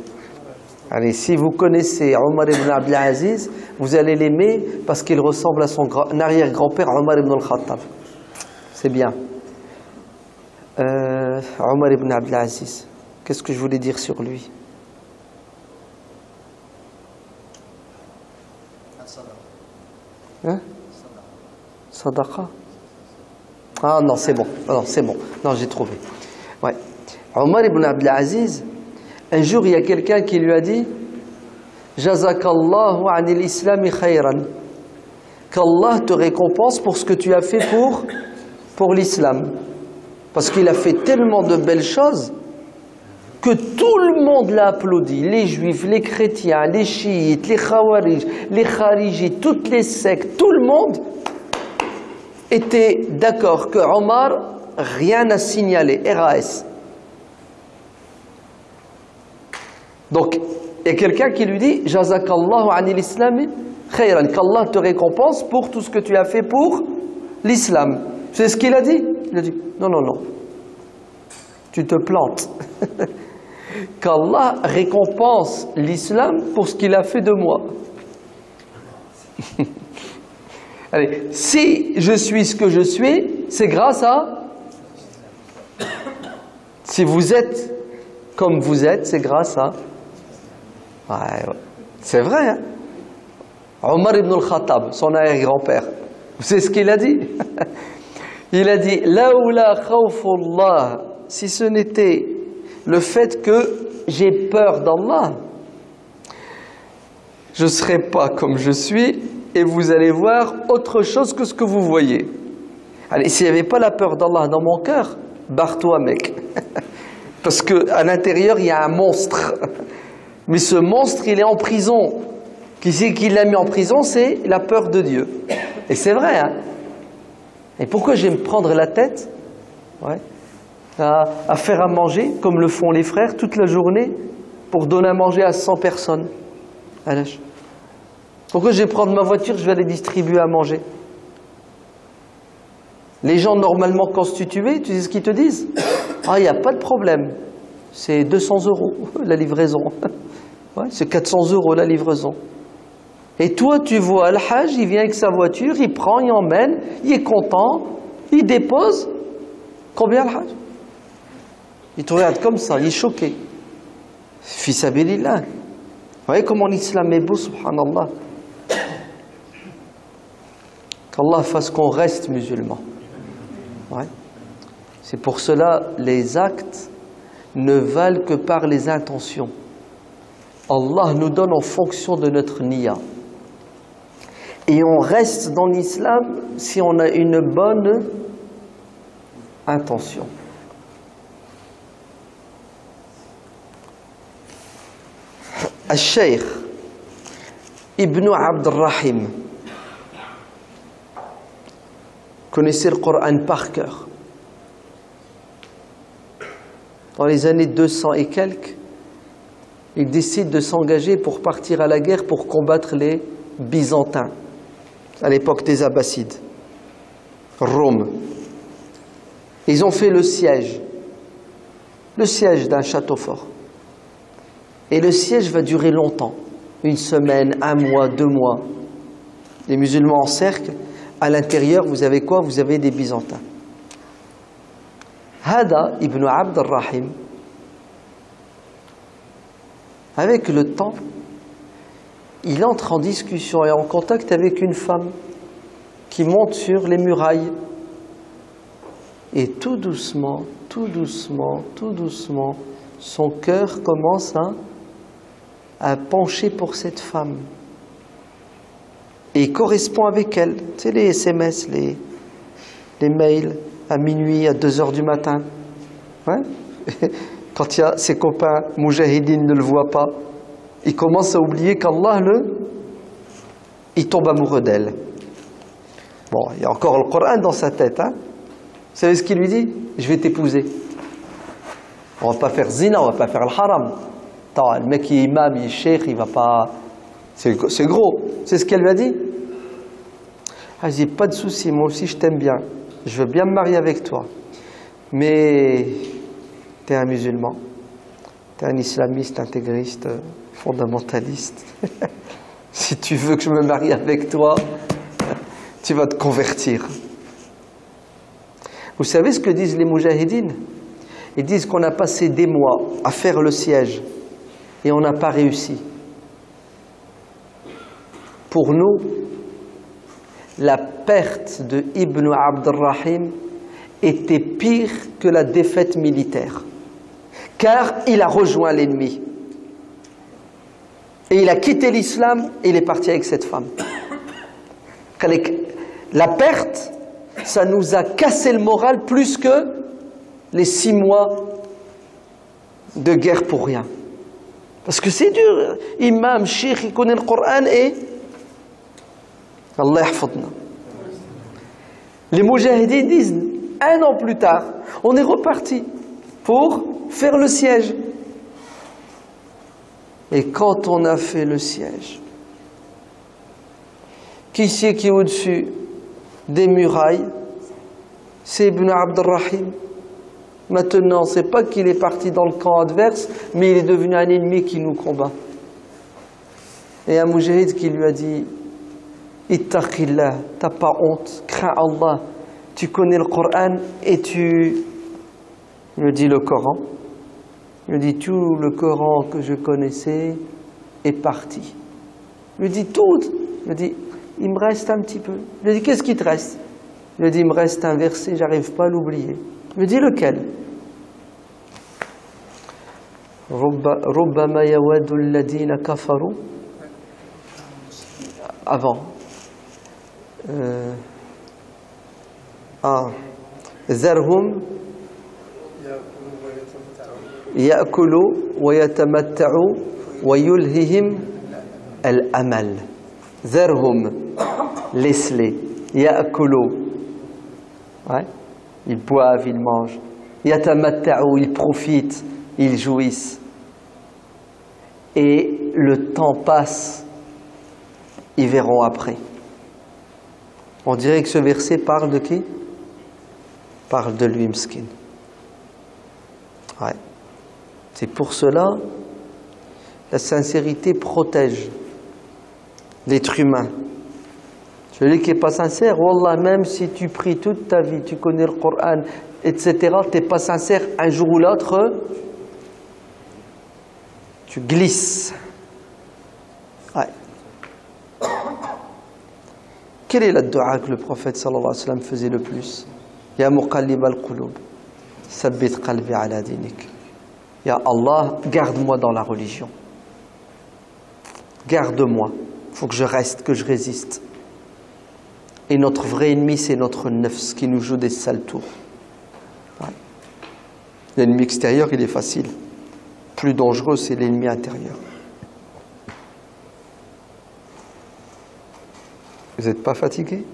Allez, si vous connaissez Omar ibn Abdel Aziz, vous allez l'aimer parce qu'il ressemble à son arrière-grand-père Omar ibn al-Khattab. C'est bien. Omar ibn Abdel Aziz. Qu'est-ce que je voulais dire sur lui? Hein? Sadaqa? Ah non, c'est bon. Non, c'est bon. Non, j'ai trouvé. Ouais. Omar ibn Abdel Aziz, un jour, il y a quelqu'un qui lui a dit Jazakallahu anil islami khayran. Qu'Allah te récompense pour ce que tu as fait pour l'islam. Parce qu'il a fait tellement de belles choses que tout le monde l'a applaudi. Les juifs, les chrétiens, les chiites, les khawarij, les kharijis, toutes les sectes, tout le monde était d'accord que Omar, rien n'a signalé. RAS. Donc, il y a quelqu'un qui lui dit Jazakallahu anil islami khayran, qu'Allah te récompense pour tout ce que tu as fait pour l'islam. C'est ce qu'il a dit? Il a dit non, tu te plantes. Qu'Allah récompense l'islam pour ce qu'il a fait de moi. Allez, si je suis ce que je suis, c'est grâce à... Si vous êtes comme vous êtes, c'est grâce à... Ouais. C'est vrai, hein? Omar ibn al-Khattab, son arrière-grand-père, vous savez ce qu'il a dit? Il a dit Laoula khawfullah, si ce n'était le fait que j'ai peur d'Allah, je ne serais pas comme je suis et vous allez voir autre chose que ce que vous voyez. Allez, s'il n'y avait pas la peur d'Allah dans mon cœur, barre-toi mec. Parce qu'à l'intérieur il y a un monstre. Mais ce monstre il est en prison. Qui c'est qui l'a mis en prison? C'est la peur de Dieu. Et c'est vrai, hein? Et pourquoi je vais me prendre la tête, ouais, à faire à manger, comme le font les frères, toute la journée, pour donner à manger à 100 personnes. Pourquoi je vais prendre ma voiture, je vais aller distribuer à manger? Les gens normalement constitués, tu sais ce qu'ils te disent? Ah, il n'y a pas de problème, c'est 200 € la livraison. Ouais, c'est 400 € la livraison. Et toi, tu vois Al-Hajj, il vient avec sa voiture, il prend, il emmène, il est content, il dépose. Combien Al-Hajj? Il te regarde comme ça, il est choqué. Fi sabilillah. Vous voyez comment l'islam est beau, subhanallah. Qu'Allah fasse qu'on reste musulman. Ouais. C'est pour cela, les actes ne valent que par les intentions. Allah nous donne en fonction de notre niya. Et on reste dans l'islam si on a une bonne intention. Al-Shaykh Ibn Abd al-Rahim connaissait le Coran par cœur. Dans les années 200 et quelques, il décide de s'engager pour partir à la guerre pour combattre les Byzantins, à l'époque des Abbassides, Rome. Ils ont fait le siège d'un château fort. Et le siège va durer longtemps, 1 semaine, 1 mois, 2 mois. Les musulmans encerclent. À l'intérieur, vous avez quoi? Vous avez des Byzantins. Hada ibn Abd al-Rahim, avec le temps, il entre en discussion et en contact avec une femme qui monte sur les murailles. Et tout doucement, son cœur commence à pencher pour cette femme. Et il correspond avec elle. Tu sais, les SMS, les mails, à minuit, à 2 h du matin. Ouais. Quand il y a ses copains moujahidines ne le voient pas, il commence à oublier qu'Allah il tombe amoureux d'elle. Bon, il y a encore le Coran dans sa tête. Hein. Vous savez ce qu'il lui dit? Je vais t'épouser. On va pas faire zina, on va pas faire le haram. Attends, le mec qui est imam, il est cheikh, il va pas... C'est gros. C'est ce qu'elle lui a dit? Ah, j'ai pas de souci, moi aussi je t'aime bien. Je veux bien me marier avec toi. Mais tu es un musulman. Tu es un islamiste, intégriste, fondamentaliste. Si tu veux que je me marie avec toi, tu vas te convertir. Vous savez ce que disent les moujahidines? Ils disent qu'on a passé des mois à faire le siège et on n'a pas réussi. Pour nous, la perte de Ibn Abd al-Rahim était pire que la défaite militaire. Car il a rejoint l'ennemi. Et il a quitté l'islam et il est parti avec cette femme. La perte, ça nous a cassé le moral plus que les 6 mois de guerre pour rien. Parce que c'est dur. Imam, cheikh, il connaît le Coran et... Allah yahfadna. Les moujahidines disent, 1 an plus tard, on est reparti pour faire le siège. Et quand on a fait le siège, qui c'est qui est au-dessus des murailles? C'est Ibn Abd al-Rahim. Maintenant, c'est pas qu'il est parti dans le camp adverse, mais il est devenu un ennemi qui nous combat. Et un moujahid qui lui a dit, Ittaqillah, t'as pas honte, crains Allah, tu connais le Coran et tu... Il me dit le Coran. Il me dit tout le Coran que je connaissais est parti. Il me dit tout. Il me dit, il me reste un petit peu. Je lui dis, qu'est-ce qui te reste? Il me dit, il me reste un verset, j'arrive pas à l'oublier. Il me dit, lequel? Rubbama yawadu alladhina kafaru. Avant. Zarhum ya'kulu wa yatamatta'u wa yulhihim al-amal. Zarhum, laisse-les. Ya'kulu, ouais, ils boivent, ils mangent. Yatamatta'u, ils profitent, ils jouissent. et le temps passe, ils verront après. On dirait que ce verset parle de qui? Parle de lui, Mskin. Ouais. C'est pour cela, la sincérité protège l'être humain. Celui qui n'est pas sincère, Wallah, même si tu pries toute ta vie, tu connais le Coran, etc., tu n'es pas sincère, un jour ou l'autre, tu glisses. Ouais. Quel est le dua que le prophète sallallahu alayhi wa sallam faisait le plus? Ya muqallib al-qulub, sabbit qalbi ala dinik. Ya Allah, garde-moi dans la religion. Garde-moi. Il faut que je reste, que je résiste. Et notre vrai ennemi, c'est notre nefs qui nous joue des sales tours. Ouais. L'ennemi extérieur, il est facile. Plus dangereux, c'est l'ennemi intérieur. Vous n'êtes pas fatigué?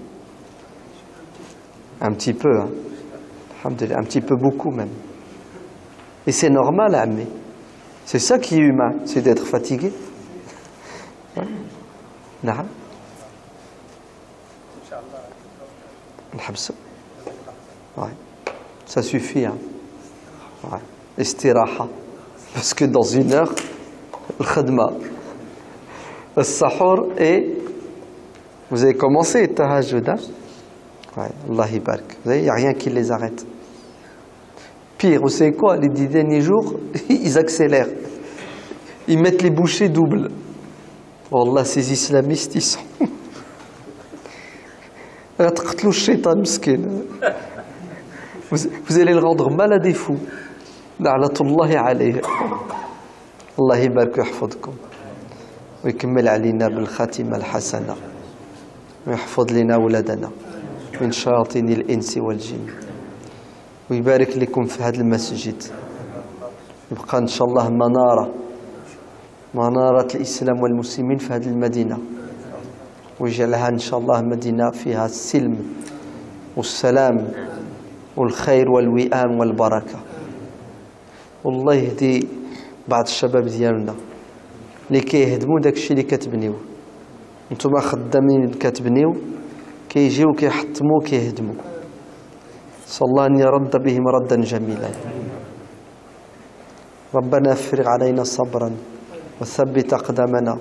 Un petit peu, hein. Un petit peu beaucoup même. Et c'est normal, hein, mais c'est ça qui est humain, c'est d'être fatigué. Ouais. Naam. Ouais. Ça suffit, hein. Ouais. Istiraha. Parce que dans une heure, le khadma, le sahur et vous avez commencé tahajjud, hein? Ouais, Allah ibarak. Vous voyez, il n'y a rien qui les arrête. Pire, vous savez quoi? Les 10 derniers jours, ils accélèrent. Ils mettent les bouchées doubles. Wallah, ces islamistes, ils sont... Vous allez le rendre malade et fou. La'natullahi alayhi. Allah ibarak wa yahfadkum. Wa yakmil alina bil khatima al hasana. Wa yahfad lina awladana min shayatin al insi wal jinn. Wa yabarik lakum fi hadha al masjid. يبقى إن شاء الله منارة الإسلام والمسلمين في هذه المدينة ويجعلها إن شاء الله مدينة فيها السلم والسلام والخير والوئام والبركة. والله يهدي بعض الشباب ديالنا اللي كيهدموا داك الشيء اللي كتبنيوه. نتوما خدامين كتبنيو كيجيو كيحطموا كيهدموا. صلى الله أن يرد بهم ردا جميلا. ربنا افرغ علينا صبرا وثبت أقدامنا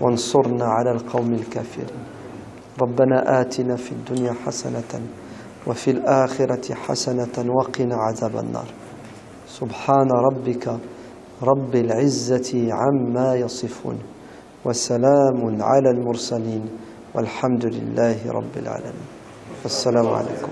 وانصرنا على القوم الكافرين. ربنا آتنا في الدنيا حسنة وفي الآخرة حسنة وقنا عذاب النار. سبحان ربك رب العزة عما يصفون وسلام على المرسلين والحمد لله رب العالمين. السلام عليكم.